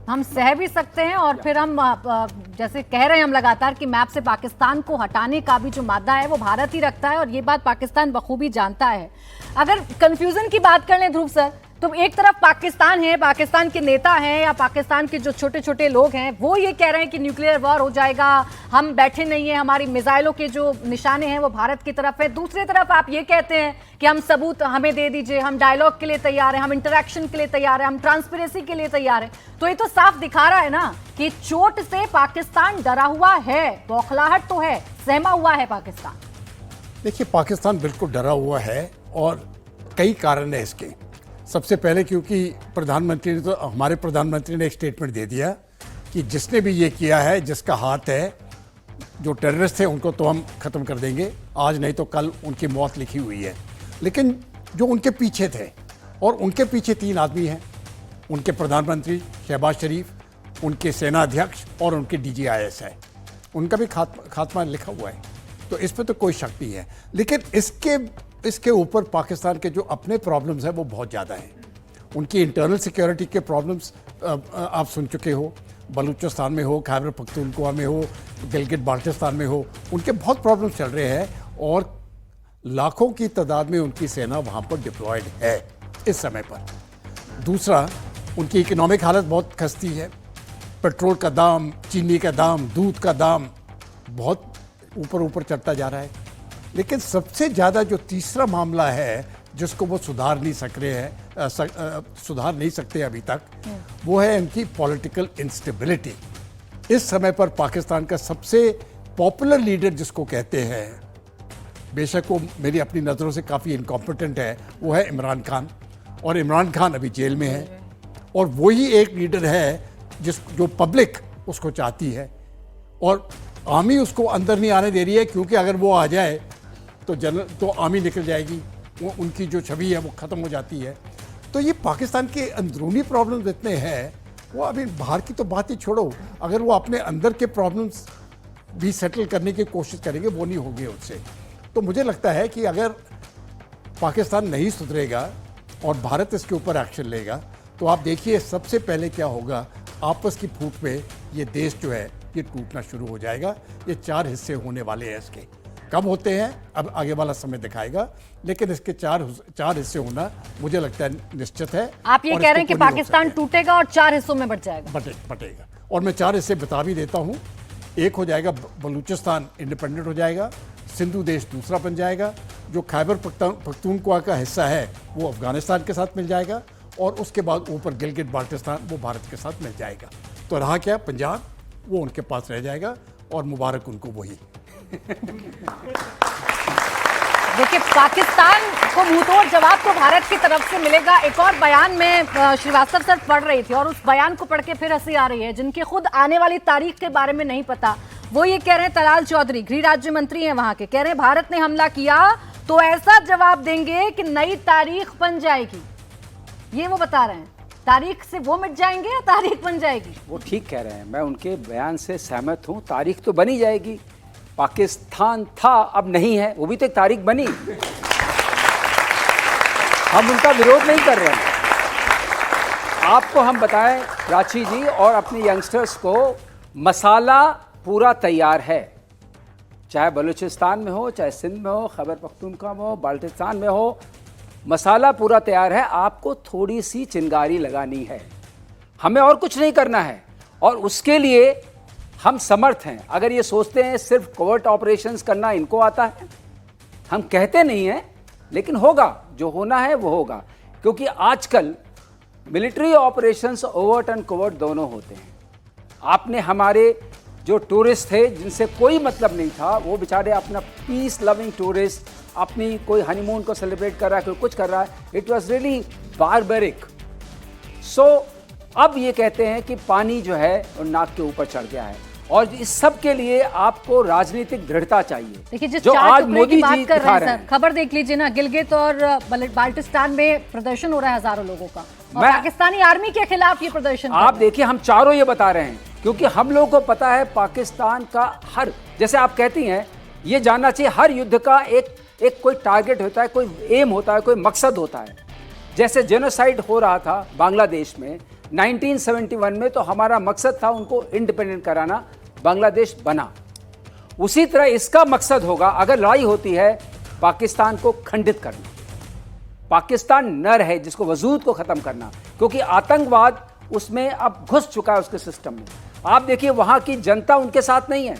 हम सह भी सकते हैं और फिर हम जैसे कह रहे हैं हम लगातार कि मैप से पाकिस्तान को हटाने का भी जो मादा है वो भारत ही रखता है और ये बात पाकिस्तान बखूबी जानता है। अगर कंफ्यूजन की बात कर लें ध्रुव सर, तो एक तरफ पाकिस्तान है, पाकिस्तान के नेता हैं या पाकिस्तान के जो छोटे छोटे लोग हैं वो ये कह रहे हैं कि न्यूक्लियर वॉर हो जाएगा, हम बैठे नहीं हैं, हमारी मिसाइलों के जो निशाने हैं वो भारत की तरफ है। दूसरी तरफ आप ये कहते हैं कि हम सबूत हमें दे दीजिए, हम डायलॉग के लिए तैयार हैं, हम इंटरेक्शन के लिए तैयार हैं, हम ट्रांसपेरेंसी के लिए तैयार हैं। तो ये तो साफ दिखा रहा है ना कि चोट से पाकिस्तान डरा हुआ है, बौखलाहट तो है, सहमा हुआ है पाकिस्तान। देखिए, पाकिस्तान बिल्कुल डरा हुआ है और कई कारण है इसके। सबसे पहले क्योंकि प्रधानमंत्री ने, तो हमारे प्रधानमंत्री ने एक स्टेटमेंट दे दिया कि जिसने भी ये किया है, जिसका हाथ है, जो टेररिस्ट थे उनको तो हम खत्म कर देंगे, आज नहीं तो कल उनकी मौत लिखी हुई है। लेकिन जो उनके पीछे थे, और उनके पीछे 3 आदमी हैं, उनके प्रधानमंत्री शहबाज शरीफ, उनके सेना अध्यक्ष और उनके DGIS है, उनका भी खात्मा लिखा हुआ है। तो इस पर तो कोई शक नहीं है। लेकिन इसके ऊपर पाकिस्तान के जो अपने प्रॉब्लम्स हैं वो बहुत ज़्यादा हैं। उनकी इंटरनल सिक्योरिटी के प्रॉब्लम्स आप सुन चुके हो, बलूचिस्तान में हो, खैबर पख्तूनख्वा में हो, गिलगित बाल्टिस्तान में हो, उनके बहुत प्रॉब्लम्स चल रहे हैं और लाखों की तादाद में उनकी सेना वहाँ पर डिप्लॉयड है इस समय पर। दूसरा, उनकी इकोनॉमिक हालत बहुत खस्ती है। पेट्रोल का दाम, चीनी का दाम, दूध का दाम बहुत ऊपर चढ़ता जा रहा है। लेकिन सबसे ज़्यादा जो तीसरा मामला है जिसको वो सुधार नहीं सकते अभी तक, वो है इनकी पॉलिटिकल इंस्टेबिलिटी। इस समय पर पाकिस्तान का सबसे पॉपुलर लीडर जिसको कहते हैं, बेशक वो मेरी अपनी नज़रों से काफ़ी इनकॉम्पिटेंट है, वो है इमरान खान। और इमरान खान अभी जेल में है और वही एक लीडर है जो पब्लिक उसको चाहती है और आर्मी उसको अंदर नहीं आने दे रही है, क्योंकि अगर वो आ जाए तो आर्मी निकल जाएगी, वो उनकी जो छवि है वो ख़त्म हो जाती है। तो ये पाकिस्तान के अंदरूनी प्रॉब्लम्स इतने हैं, वो अभी बाहर की तो बात ही छोड़ो, अगर वो अपने अंदर के प्रॉब्लम्स भी सेटल करने की कोशिश करेंगे वो नहीं होंगे उससे। तो मुझे लगता है कि अगर पाकिस्तान नहीं सुधरेगा और भारत इसके ऊपर एक्शन लेगा तो आप देखिए सबसे पहले क्या होगा, आपस की फूट में ये देश जो है ये टूटना शुरू हो जाएगा। ये 4 हिस्से होने वाले हैं, इसके कब होते हैं अब आगे वाला समय दिखाएगा, लेकिन इसके 4 हिस्से होना मुझे लगता है निश्चित है। आप ये कह रहे हैं कि पाकिस्तान टूटेगा और 4 हिस्सों में बटेगा। और मैं 4 हिस्से बता भी देता हूँ। एक हो जाएगा बलूचिस्तान इंडिपेंडेंट हो जाएगा, सिंधु देश दूसरा बन जाएगा, जो खैबर पख्तूनख्वा का हिस्सा है वो अफगानिस्तान के साथ मिल जाएगा और उसके बाद ऊपर गिलगित बाल्टिस्तान वो भारत के साथ मिल जाएगा। तो रहा क्या, पंजाब वो उनके पास रह जाएगा और मुबारक उनको वही। देखिए, पाकिस्तान को मुंहतोड़ जवाब तो भारत की तरफ से मिलेगा। एक और बयान में श्रीवास्तव सर पढ़ रही थी और उस बयान को पढ़ के फिर हंसी आ रही है, जिनके खुद आने वाली तारीख के बारे में नहीं पता। वो ये कह रहे हैं, तलाल चौधरी गृह राज्य मंत्री हैं वहां के, कह रहे हैं भारत ने हमला किया तो ऐसा जवाब देंगे कि नई तारीख बन जाएगी। ये वो बता रहे हैं, तारीख से वो मिट जाएंगे या तारीख बन जाएगी। वो ठीक कह रहे हैं, मैं उनके बयान से सहमत हूं। तारीख तो बनी जाएगी। पाकिस्तान था, अब नहीं है, वो भी तो एक तारीख बनी। हम उनका विरोध नहीं कर रहे हैं। आपको हम बताएं प्राची जी और अपने यंगस्टर्स को, मसाला पूरा तैयार है, चाहे बलूचिस्तान में हो, चाहे सिंध में हो, खैबर पख्तूनख्वा में हो, बाल्टिस्तान में हो, मसाला पूरा तैयार है। आपको थोड़ी सी चिंगारी लगानी है, हमें और कुछ नहीं करना है और उसके लिए हम समर्थ हैं। अगर ये सोचते हैं सिर्फ कोवर्ट ऑपरेशंस करना इनको आता है, हम कहते नहीं हैं, लेकिन होगा, जो होना है वो होगा। क्योंकि आजकल military operations overt and covert दोनों होते हैं। आपने हमारे जो टूरिस्ट थे जिनसे कोई मतलब नहीं था, वो बेचारे अपना पीस लविंग टूरिस्ट अपनी कोई हनीमून को सेलिब्रेट कर रहा है, कोई कुछ कर रहा है, इट वॉज रियली बारबेरिक। सो अब ये कहते हैं कि पानी जो है वो नाक के ऊपर चढ़ गया है और इस सब के लिए आपको राजनीतिक दृढ़ता चाहिए। देखिए, जिस जो आज मोदी जी बात कर दिखा रहे हैं सर, खबर देख लीजिए ना, गिलगित और बाल्टिस्तान में प्रदर्शन हो रहा है हजारों लोगों का और पाकिस्तानी आर्मी के खिलाफ ये प्रदर्शन। आप देखिए, हम चारों ये बता रहे हैं क्योंकि हम लोगों को पता है पाकिस्तान का हर, जैसे आप कहती हैं ये जानना चाहिए हर युद्ध का एक कोई टारगेट होता है, कोई एम होता है, कोई मकसद होता है। जैसे जेनोसाइड हो रहा था बांग्लादेश में 1971 में, तो हमारा मकसद था उनको इंडिपेंडेंट कराना, बांग्लादेश बना। उसी तरह इसका मकसद होगा, अगर लड़ाई होती है, पाकिस्तान को खंडित करना, पाकिस्तान न रहे, जिसको वजूद को खत्म करना, क्योंकि आतंकवाद उसमें अब घुस चुका है उसके सिस्टम में। आप देखिए वहां की जनता उनके साथ नहीं है।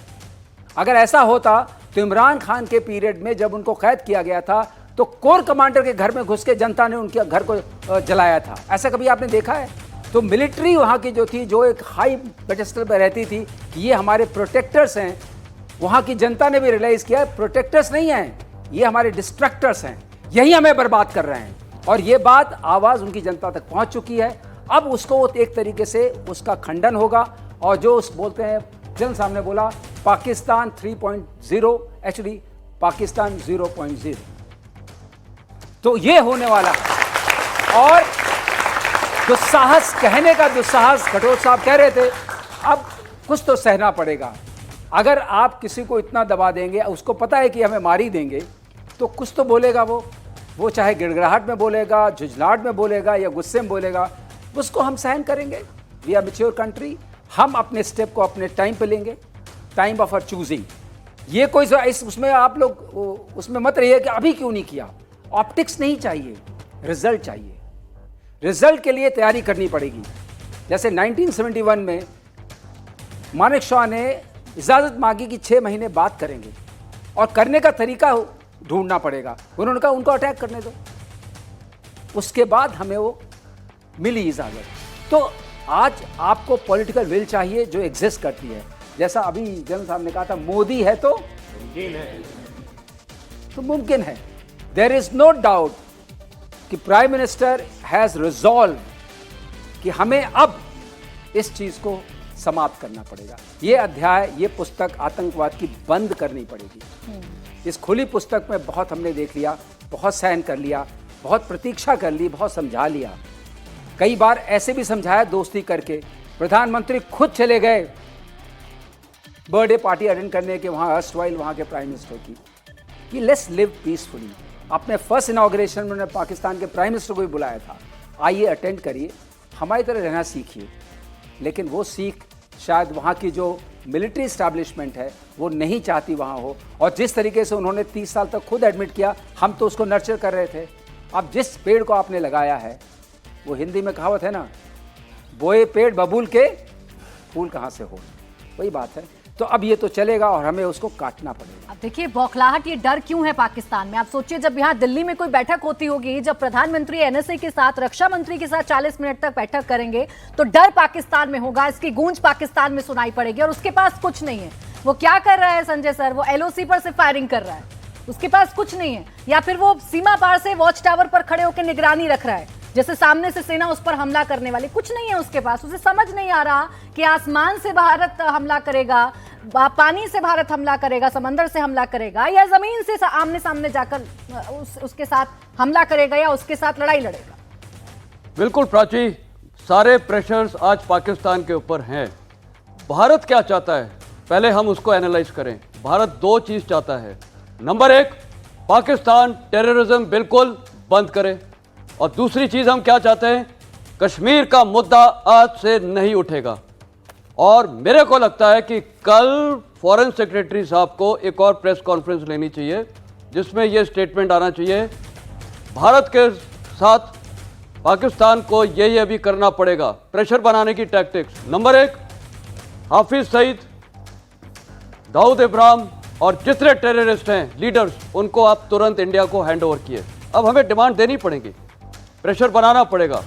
अगर ऐसा होता तो इमरान खान के पीरियड में जब उनको कैद किया गया था, तो कोर कमांडर के घर में घुस के जनता ने उनके घर को जलाया था। ऐसा कभी आपने देखा है? तो मिलिट्री वहां की जो थी, जो एक हाई पेडेस्टल पर रहती थी कि ये हमारे प्रोटेक्टर्स हैं, वहां की जनता ने भी रियलाइज किया प्रोटेक्टर्स नहीं हैं, ये हमारे डिस्ट्रक्टर्स हैं, यही हमें बर्बाद कर रहे हैं। और ये बात, आवाज उनकी जनता तक पहुंच चुकी है। अब उसको एक तरीके से उसका खंडन होगा, और जो उस बोलते हैं, जन सामने बोला पाकिस्तान 3.0, एक्चुअली पाकिस्तान 0.0, तो ये होने वाला है। और दुस्साहस कहने का दुस्साहस, खटोर साहब कह रहे थे, अब कुछ तो सहना पड़ेगा। अगर आप किसी को इतना दबा देंगे, उसको पता है कि हमें मार ही देंगे, तो कुछ तो बोलेगा वो चाहे गिड़गिड़ाहट में बोलेगा, झुंझलाहट में बोलेगा या गुस्से में बोलेगा, उसको हम सहन करेंगे। वी आर मैच्योर कंट्री, हम अपने स्टेप को अपने टाइम पे लेंगे, टाइम ऑफ आवर चूजिंग। ये कोई उसमें आप लोग उसमें मत रहिए कि अभी क्यों नहीं किया। ऑप्टिक्स नहीं चाहिए, रिजल्ट चाहिए। रिजल्ट के लिए तैयारी करनी पड़ेगी। जैसे 1971 में मानेक शॉ ने इजाज़त मांगी कि 6 महीने बात करेंगे, और करने का तरीका ढूंढना पड़ेगा। उन्होंने कहा उनको अटैक करने दो, उसके बाद हमें वो मिली इजाज़त। तो आज आपको पॉलिटिकल विल चाहिए जो एग्जिस्ट करती है। जैसा अभी जन साहब ने कहा था, मोदी है तो मुमकिन है। देयर इज नो डाउट कि प्राइम मिनिस्टर हैज रिजॉल्व कि हमें अब इस चीज को समाप्त करना पड़ेगा। ये अध्याय, ये पुस्तक आतंकवाद की बंद करनी पड़ेगी। इस खुली पुस्तक में बहुत हमने देख लिया, बहुत सहन कर लिया, बहुत प्रतीक्षा कर ली, बहुत समझा लिया। कई बार ऐसे भी समझाया दोस्ती करके। प्रधानमंत्री खुद चले गए बर्थडे पार्टी अटेंड करने के वहाँ अर्स्टवाइल वहाँ के प्राइम मिनिस्टर की, कि लेट्स लिव पीसफुली। अपने फर्स्ट इनॉग्रेशन में उन्होंने पाकिस्तान के प्राइम मिनिस्टर को भी बुलाया था, आइए अटेंड करिए, हमारी तरह रहना सीखिए। लेकिन वो सीख शायद वहाँ की जो मिलिट्री इस्टेब्लिशमेंट है वो नहीं चाहती वहाँ हो। और जिस तरीके से उन्होंने 30 साल तक खुद एडमिट किया, हम तो उसको नर्चर कर रहे थे। अब जिस पेड़ को आपने लगाया है, वो हिंदी में कहावत है ना, बोए पेड़ बबूल के फूल कहाँ से हो, वही बात है। तो अब ये तो चलेगा और हमें उसको काटना पड़ेगा। अब देखिए बौखलाहट, ये डर क्यों है पाकिस्तान में? आप सोचिए, जब यहाँ दिल्ली में कोई बैठक होती होगी, जब प्रधानमंत्री एनएसए के साथ, रक्षा मंत्री के साथ 40 मिनट तक बैठक करेंगे, तो डर पाकिस्तान में होगा, इसकी गूंज पाकिस्तान में सुनाई पड़ेगी। और उसके पास कुछ नहीं है। वो क्या कर रहा है संजय सर? वो एलओसी पर से फायरिंग कर रहा है, उसके पास कुछ नहीं है। या फिर वो सीमा पार से वॉच टावर पर खड़े होकर निगरानी रख रहा है, जैसे सामने से सेना उस पर हमला करने वाली। कुछ नहीं है उसके पास। उसे समझ नहीं आ रहा कि आसमान से भारत हमला करेगा, पानी से भारत हमला करेगा, समंदर से हमला करेगा, या जमीन से आमने सामने जाकर उसके साथ हमला करेगा, या उसके साथ लड़ाई लड़ेगा। बिल्कुल प्राची, सारे प्रेशर्स आज पाकिस्तान के ऊपर हैं। भारत क्या चाहता है, पहले हम उसको एनालाइज करें। भारत 2 चीज चाहता है। नंबर 1, पाकिस्तान टेररिज्म बिल्कुल बंद करे, और दूसरी चीज हम क्या चाहते हैं, कश्मीर का मुद्दा आज से नहीं उठेगा। और मेरे को लगता है कि कल फॉरेन सेक्रेटरी साहब को एक और प्रेस कॉन्फ्रेंस लेनी चाहिए, जिसमें यह स्टेटमेंट आना चाहिए, भारत के साथ पाकिस्तान को यही अभी करना पड़ेगा, प्रेशर बनाने की टैक्टिक्स। नंबर 1, हाफिज सईद, दाऊद इब्राहिम और जितने टेररिस्ट हैं, लीडर्स, उनको आप तुरंत इंडिया को हैंड ओवर किए। अब हमें डिमांड देनी पड़ेगी, प्रेशर बनाना पड़ेगा।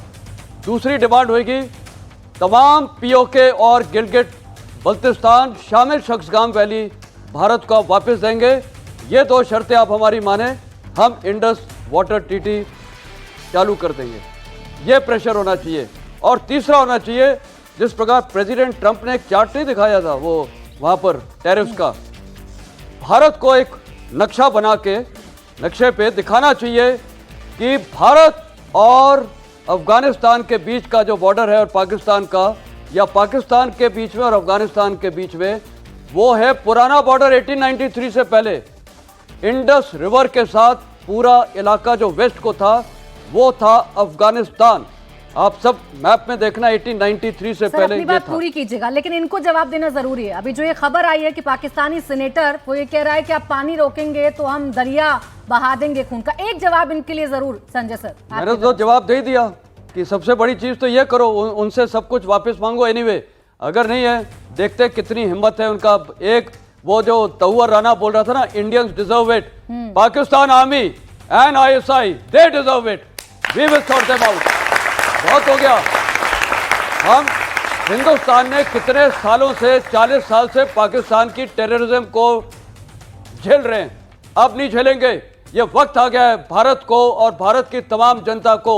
दूसरी डिमांड होगी, तमाम पीओके और गिलगिट बल्तिस्तान शामिल शख्सगाम वैली भारत को वापस देंगे। ये 2 शर्तें आप हमारी माने, हम इंडस वाटर ट्रीटी चालू कर देंगे। ये प्रेशर होना चाहिए। और तीसरा होना चाहिए, जिस प्रकार प्रेसिडेंट ट्रंप ने एक चार्ट नहीं दिखाया था वो वहाँ पर टैरिफ्स का, भारत को एक नक्शा बना के नक्शे पे दिखाना चाहिए कि भारत और अफगानिस्तान के बीच का जो बॉर्डर है और पाकिस्तान का, या पाकिस्तान के बीच में और अफगानिस्तान के बीच में वो है पुराना बॉर्डर 1893 से पहले। इंडस रिवर के साथ पूरा इलाका जो वेस्ट को था वो था अफगानिस्तान। आप सब मैप में देखना 1893 से सर पहले अपनी ये बात था। पूरी कीजिएगा, लेकिन इनको जवाब देना जरूरी है। अभी जो ये खबर आई है कि पाकिस्तानी सीनेटर वो ये कह रहा है कि आप पानी रोकेंगे तो हम दरिया बहा देंगे खून का, एक जवाब इनके लिए जरूर संजय सर। मैंने तो जवाब दे दिया कि सबसे बड़ी चीज तो ये करो, उनसे सब कुछ वापस मांगो। एनीवे अगर नहीं है, देखते कितनी हिम्मत है उनका। एक वो जो तहुआ राना बोल रहा था ना, Indians deserve it, Pakistan army and ISI they deserve it, we will sort them out. बहुत हो गया। हम हिंदुस्तान ने कितने सालों से, 40 साल से पाकिस्तान की टेररिज्म को झेल रहे हैं, अब नहीं झेलेंगे। ये वक्त आ गया है भारत को और भारत की तमाम जनता को,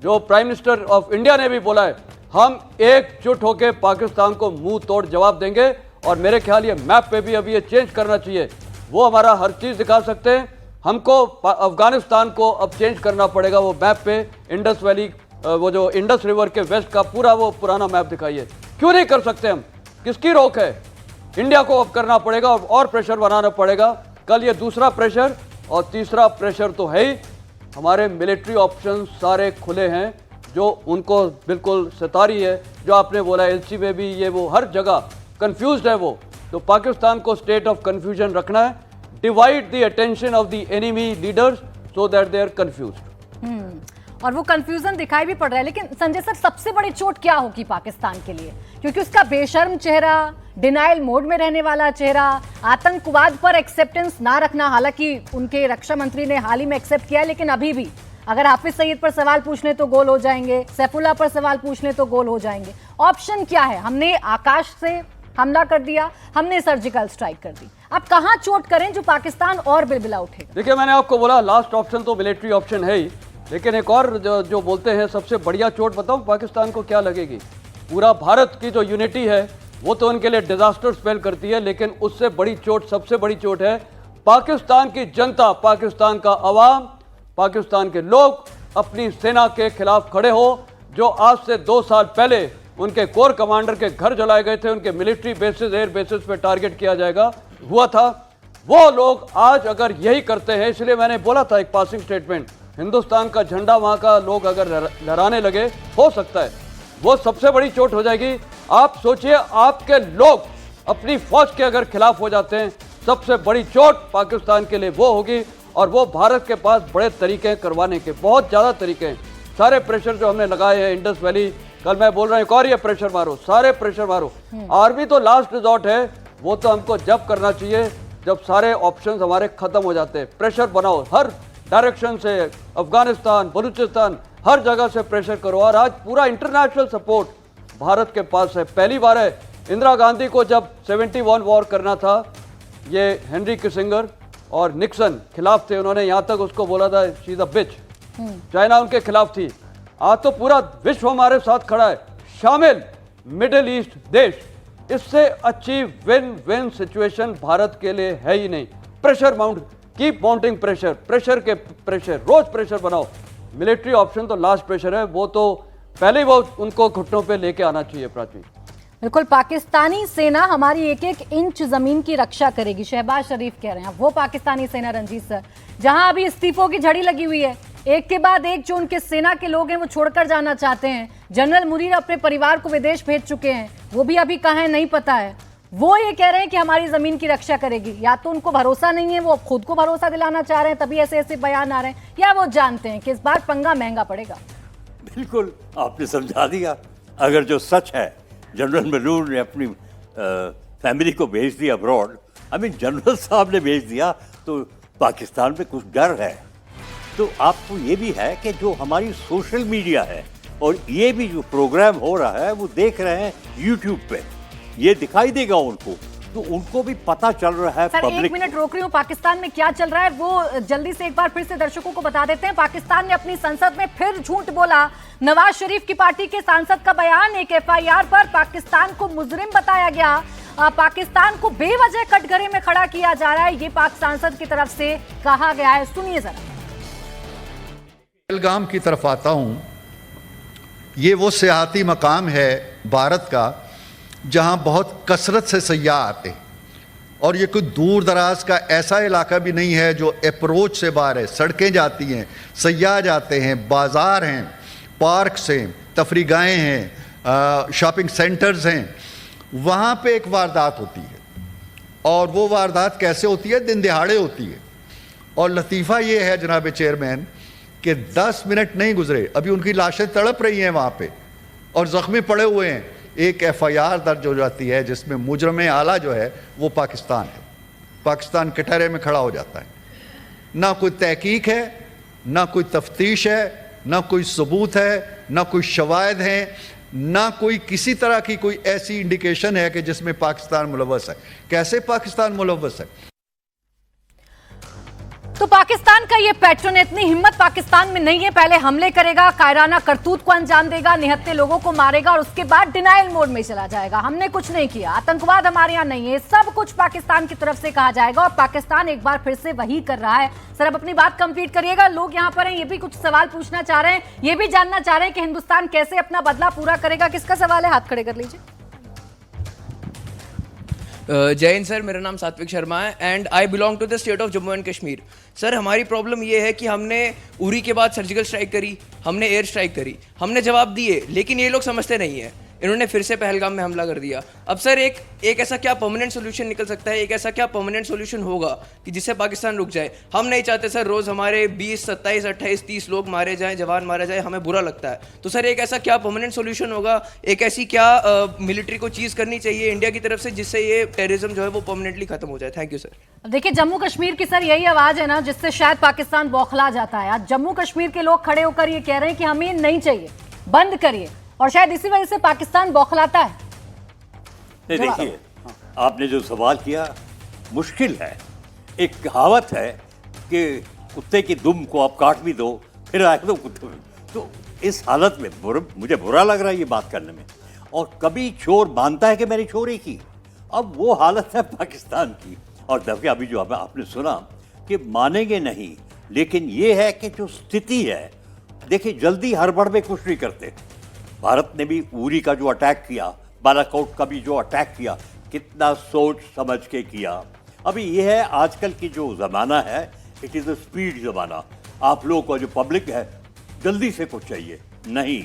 जो प्राइम मिनिस्टर ऑफ इंडिया ने भी बोला है, हम एकजुट होकर पाकिस्तान को मुंह तोड़ जवाब देंगे। और मेरे ख्याल ये मैप पे भी अभी ये चेंज करना चाहिए। वो हमारा हर चीज दिखा सकते हैं, हमको अफगानिस्तान को अब चेंज करना पड़ेगा। वो मैप पे इंडस वैली, वो जो इंडस रिवर के वेस्ट का पूरा वो पुराना मैप दिखाइए। क्यों नहीं कर सकते हम? किसकी रोक है? इंडिया को अब करना पड़ेगा और प्रेशर बनाना पड़ेगा। कल ये दूसरा प्रेशर और तीसरा प्रेशर तो है ही। हमारे मिलिट्री ऑप्शन सारे खुले हैं, जो उनको बिल्कुल सतारी है। जो आपने बोला एलसी में भी, ये वो हर जगह कंफ्यूज्ड है वो। तो पाकिस्तान को स्टेट ऑफ कंफ्यूजन रखना है, divide the attention of the enemy leaders so that they are confused. और वो कंफ्यूजन दिखाई भी पड़ रहा है। लेकिन संजय सर, सबसे बड़ी चोट क्या होगी पाकिस्तान के लिए? क्योंकि उसका बेशर्म चेहरा, डिनाइल मोड में रहने वाला चेहरा, आतंकवाद पर एक्सेप्टेंस ना रखना, हालांकि उनके रक्षा मंत्री ने हाल ही में एक्सेप्ट किया है, लेकिन अभी भी अगर हाफिज सईद पर सवाल पूछ लें तो गोल हो जाएंगे, सैफुल्लाह पर सवाल पूछ लें तो गोल हो जाएंगे। ऑप्शन क्या है? हमने आकाश से हमला कर दिया, हमने सर्जिकल स्ट्राइक कर दी, अब कहां चोट करें जो पाकिस्तान और बिलबिला उठेगा? देखिए, मैंने आपको बोला लास्ट ऑप्शन तो मिलिट्री ऑप्शन है ही, लेकिन एक और जो बोलते हैं सबसे बढ़िया चोट बताऊं पाकिस्तान को क्या लगेगी? पूरा भारत की जो यूनिटी है वो तो उनके लिए डिजास्टर स्पेल करती है, लेकिन उससे बड़ी चोट, सबसे बड़ी चोट है पाकिस्तान की जनता, पाकिस्तान का अवाम, पाकिस्तान के लोग अपनी सेना के खिलाफ खड़े हो। जो आज से 2 साल पहले उनके कोर कमांडर के घर जलाए गए थे, उनके मिलिट्री बेसिस, एयर बेसिस पे टारगेट किया जाएगा हुआ था, वो लोग आज अगर यही करते हैं, इसलिए मैंने बोला था एक पासिंग स्टेटमेंट, हिंदुस्तान का झंडा वहां का लोग अगर लहराने लगे, हो सकता है वो सबसे बड़ी चोट हो जाएगी। आप सोचिए, आपके लोग अपनी फौज के अगर खिलाफ हो जाते हैं, सबसे बड़ी चोट पाकिस्तान के लिए वो होगी। और वो भारत के पास बड़े तरीके हैं करवाने के, बहुत ज़्यादा तरीके हैं। सारे प्रेशर जो हमने लगाए हैं इंडस वैली, कल मैं बोल रहा हूँ एक और ये प्रेशर मारो, सारे प्रेशर मारो। आर्मी तो लास्ट रिजॉर्ट है, वो तो हमको जब करना चाहिए जब सारे ऑप्शंस हमारे खत्म हो जाते हैं। प्रेशर बनाओ हर डायरेक्शन से, अफगानिस्तान, बलूचिस्तान, हर जगह से प्रेशर करो। और आज पूरा इंटरनेशनल सपोर्ट भारत के पास है, पहली बार है। इंदिरा गांधी को जब 71 वॉर करना था, ये हेनरी किसिंगर और निक्सन खिलाफ थे, उन्होंने यहाँ तक उसको बोला था she is a bitch. China उनके खिलाफ थी। आज तो पूरा विश्व हमारे साथ खड़ा है, शामिल मिडिल ईस्ट देश। इससे अच्छी विन विन सिचुएशन भारत के लिए है ही नहीं। Pressure mount, keep mounting pressure, pressure के प्रेशर, रोज प्रेशर बनाओ। मिलिट्री ऑप्शन तो लास्ट प्रेशर है, वो तो पहले ही वो उनको घुटनों पे लेके आना चाहिए। प्राची, बिल्कुल, पाकिस्तानी सेना हमारी एक एक इंच जमीन की रक्षा करेगी, शहबाज शरीफ कह रहे हैं। वो पाकिस्तानी सेना, रंजीत सर, जहां अभी इस्तीफों की झड़ी लगी हुई है, एक के बाद एक जो उनके सेना के लोग हैं वो छोड़कर जाना चाहते हैं। जनरल मुनीर अपने परिवार को विदेश भेज चुके हैं, वो भी अभी कहाँ है नहीं पता है। वो ये कह रहे हैं कि हमारी जमीन की रक्षा करेगी। या तो उनको भरोसा नहीं है, वो खुद को भरोसा दिलाना चाह रहे हैं, तभी ऐसे ऐसे बयान आ रहे हैं, या वो जानते हैं कि इस बार पंगा महंगा पड़ेगा। बिल्कुल आपने समझा दिया। अगर जो सच है, जनरल मनूर ने अपनी फैमिली को भेज दिया अब्रॉड, आई मीन जनरल साहब ने भेज दिया, तो पाकिस्तान में कुछ डर है। तो आपको ये भी है कि जो हमारी सोशल मीडिया है और ये भी जो प्रोग्राम हो रहा है वो देख रहे हैं यूट्यूब पे, ये दिखाई देगा उनको, तो उनको भी पता चल रहा है। सर पब्लिक, एक मिनट रोक रही हूँ, पाकिस्तान में क्या चल रहा है वो जल्दी से एक बार फिर से दर्शकों को बता देते हैं। पाकिस्तान ने अपनी संसद में फिर झूठ बोला। नवाज शरीफ की पार्टी के सांसद का बयान, एक FIR पर पाकिस्तान को मुजरिम बताया गया, पाकिस्तान को बेवजह कटघरे में खड़ा किया जा रहा है, ये पाक सांसद की तरफ से कहा गया है। सुनिए जरा। पहलगाम की तरफ आता हूँ। ये वो सियाहती मकाम है भारत का जहाँ बहुत कसरत से सयाह आते हैं। और ये कोई दूर दराज का ऐसा इलाका भी नहीं है जो अप्रोच से बाहर है। सड़कें जाती हैं, सयाह जाते हैं, बाज़ार हैं, पार्क्स हैं, तफरीगाहें हैं, शॉपिंग सेंटर्स हैं, वहाँ पे एक वारदात होती है। और वो वारदात कैसे होती है? दिन दिहाड़े होती है। और लतीफ़ा ये है जनाब चेयरमैन कि 10 मिनट नहीं गुजरे, अभी उनकी लाशें तड़प रही हैं वहाँ पे और ज़ख्मी पड़े हुए हैं। एक FIR दर्ज हो जाती है जिसमें मुजरम आला जो है वो पाकिस्तान है, पाकिस्तान कटहरे में खड़ा हो जाता है। ना कोई तहकीक है, ना कोई तफ्तीश है, ना कोई सबूत है, ना कोई शवाहिद हैं, ना कोई किसी तरह की कोई ऐसी इंडिकेशन है कि जिसमें पाकिस्तान मुलव्वस है। कैसे पाकिस्तान मुलव्वस है? तो पाकिस्तान का ये पैटर्न, इतनी हिम्मत पाकिस्तान में नहीं है। पहले हमले करेगा, कायराना करतूत को अंजाम देगा, निहत्थे लोगों को मारेगा और उसके बाद डिनायल मोड में चला जाएगा। हमने कुछ नहीं किया, आतंकवाद हमारे यहाँ नहीं है, सब कुछ पाकिस्तान की तरफ से कहा जाएगा और पाकिस्तान एक बार फिर से वही कर रहा है। सर, अब अपनी बात कंप्लीट करिएगा। लोग यहाँ पर हैं, ये भी कुछ सवाल पूछना चाह रहे हैं, ये भी जानना चाह रहे हैं कि हिंदुस्तान कैसे अपना बदला पूरा करेगा। किसका सवाल है? हाथ खड़े कर लीजिए। जय हिंद सर, मेरा नाम सात्विक शर्मा है and I belong to the state of Jammu and Kashmir. Sir, हमारी प्रॉब्लम ये है कि हमने उरी के बाद सर्जिकल स्ट्राइक करी, हमने एयर स्ट्राइक करी, हमने जवाब दिए, लेकिन ये लोग समझते नहीं है। इन्होंने फिर से पहलगाम में हमला कर दिया। अब सर, एक ऐसा क्या परमानेंट सोल्यूशन निकल सकता है, एक ऐसा क्या परमानेंट सोल्यूशन होगा कि जिससे पाकिस्तान रुक जाए? हम नहीं चाहते सर रोज़ हमारे 20, 27, 28, 30 लोग मारे जाएं, जवान मारा जाए, हमें बुरा लगता है। तो सर, एक ऐसा क्या परमानेंट सोल्यूशन होगा, एक ऐसी क्या मिलिट्री को चीज़ करनी चाहिए इंडिया की तरफ से जिससे ये टेररिज्म जो है वो परमानेंटली खत्म हो जाए? Thank you sir. देखिए, जम्मू कश्मीर की सर यही आवाज है ना जिससे शायद पाकिस्तान बौखला जाता है। आज जम्मू कश्मीर के लोग खड़े होकर ये कह रहे हैं कि हमें नहीं चाहिए, बंद करिए, और शायद इसी वजह से पाकिस्तान बौखलाता है। नहीं, देखिए, आपने जो सवाल किया मुश्किल है। एक कहावत है कि कुत्ते की दुम को आप काट भी दो फिर आए तो कुत्ते। तो इस हालत में मुझे बुरा लग रहा है ये बात करने में। और कभी चोर मानता है कि मैंने चोरी की, अब वो हालत है पाकिस्तान की। और देखिए, अभी जो आपने सुना कि मानेंगे नहीं, लेकिन ये है कि जो स्थिति है, देखिए जल्दी हड़बड़ में कुछ नहीं करते। भारत ने भी उरी का जो अटैक किया, बालाकोट का भी जो अटैक किया, कितना सोच समझ के किया। अभी ये है आजकल की जो ज़माना है, इट इज़ अ स्पीड ज़माना। आप लोगों को जो पब्लिक है जल्दी से कुछ चाहिए नहीं,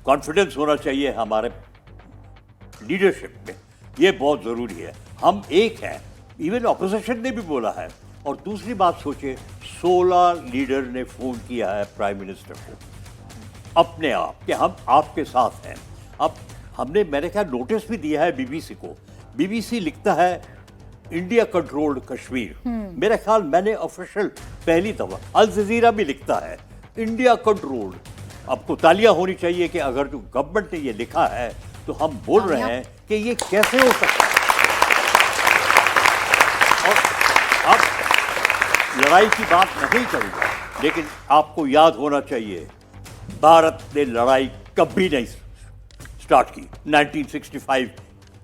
कॉन्फिडेंस होना चाहिए हमारे लीडरशिप में, ये बहुत ज़रूरी है। हम एक हैं, इवन ऑपोजिशन ने भी बोला है। और दूसरी बात सोचिए, 16 लीडर ने फ़ोन किया है प्राइम मिनिस्टर को अपने आप कि हम आपके साथ हैं। अब हमने मेरे ख्याल नोटिस भी दिया है बीबीसी को। बीबीसी लिखता है इंडिया कंट्रोल्ड कश्मीर। मेरे ख्याल मैंने ऑफिशियल पहली दफा, अल जजीरा भी लिखता है इंडिया कंट्रोल्ड। आपको तालियां होनी चाहिए कि अगर जो गवर्नमेंट ने ये लिखा है तो हम बोल रहे हैं कि ये कैसे हो सकता है। और अब लड़ाई की बात नहीं करूंगा, लेकिन आपको याद होना चाहिए भारत ने लड़ाई कभी नहीं स्टार्ट की। 1965,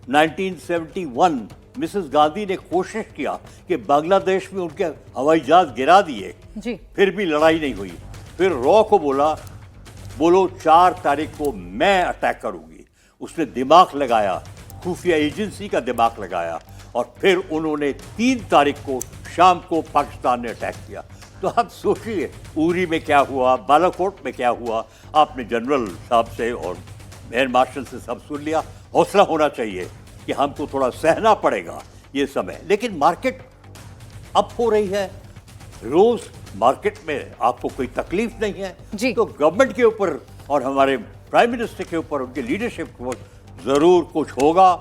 1971 मिसेस गांधी ने कोशिश किया कि बांग्लादेश में उनके हवाई जहाज गिरा दिए जी, फिर भी लड़ाई नहीं हुई। फिर रॉ को बोलो 4 तारीख को मैं अटैक करूंगी। उसने दिमाग लगाया, खुफिया एजेंसी का दिमाग लगाया, और फिर उन्होंने 3 तारीख को शाम को पाकिस्तान ने अटैक किया। तो आप सोचिए उरी में क्या हुआ, बालाकोट में क्या हुआ। आपने जनरल साहब से और एयर मार्शल से सब सुन लिया। हौसला होना चाहिए कि हमको थोड़ा सहना पड़ेगा ये समय, लेकिन मार्केट अप हो रही है। रोज मार्केट में आपको कोई तकलीफ नहीं है जी। तो गवर्नमेंट के ऊपर और हमारे प्राइम मिनिस्टर के ऊपर, उनके लीडरशिप के ऊपर जरूर कुछ होगा।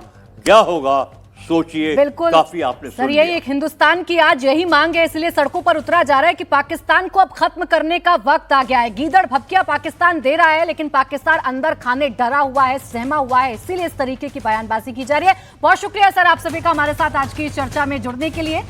क्या होगा सोचिए। बिल्कुल, काफी आपने सर यही एक हिंदुस्तान की आज यही मांग है, इसलिए सड़कों पर उतरा जा रहा है कि पाकिस्तान को अब खत्म करने का वक्त आ गया है। गीदड़ भपकिया पाकिस्तान दे रहा है, लेकिन पाकिस्तान अंदर खाने डरा हुआ है, सहमा हुआ है, इसीलिए इस तरीके की बयानबाजी की जा रही है। बहुत शुक्रिया सर आप सभी का हमारे साथ आज की चर्चा में जुड़ने के लिए।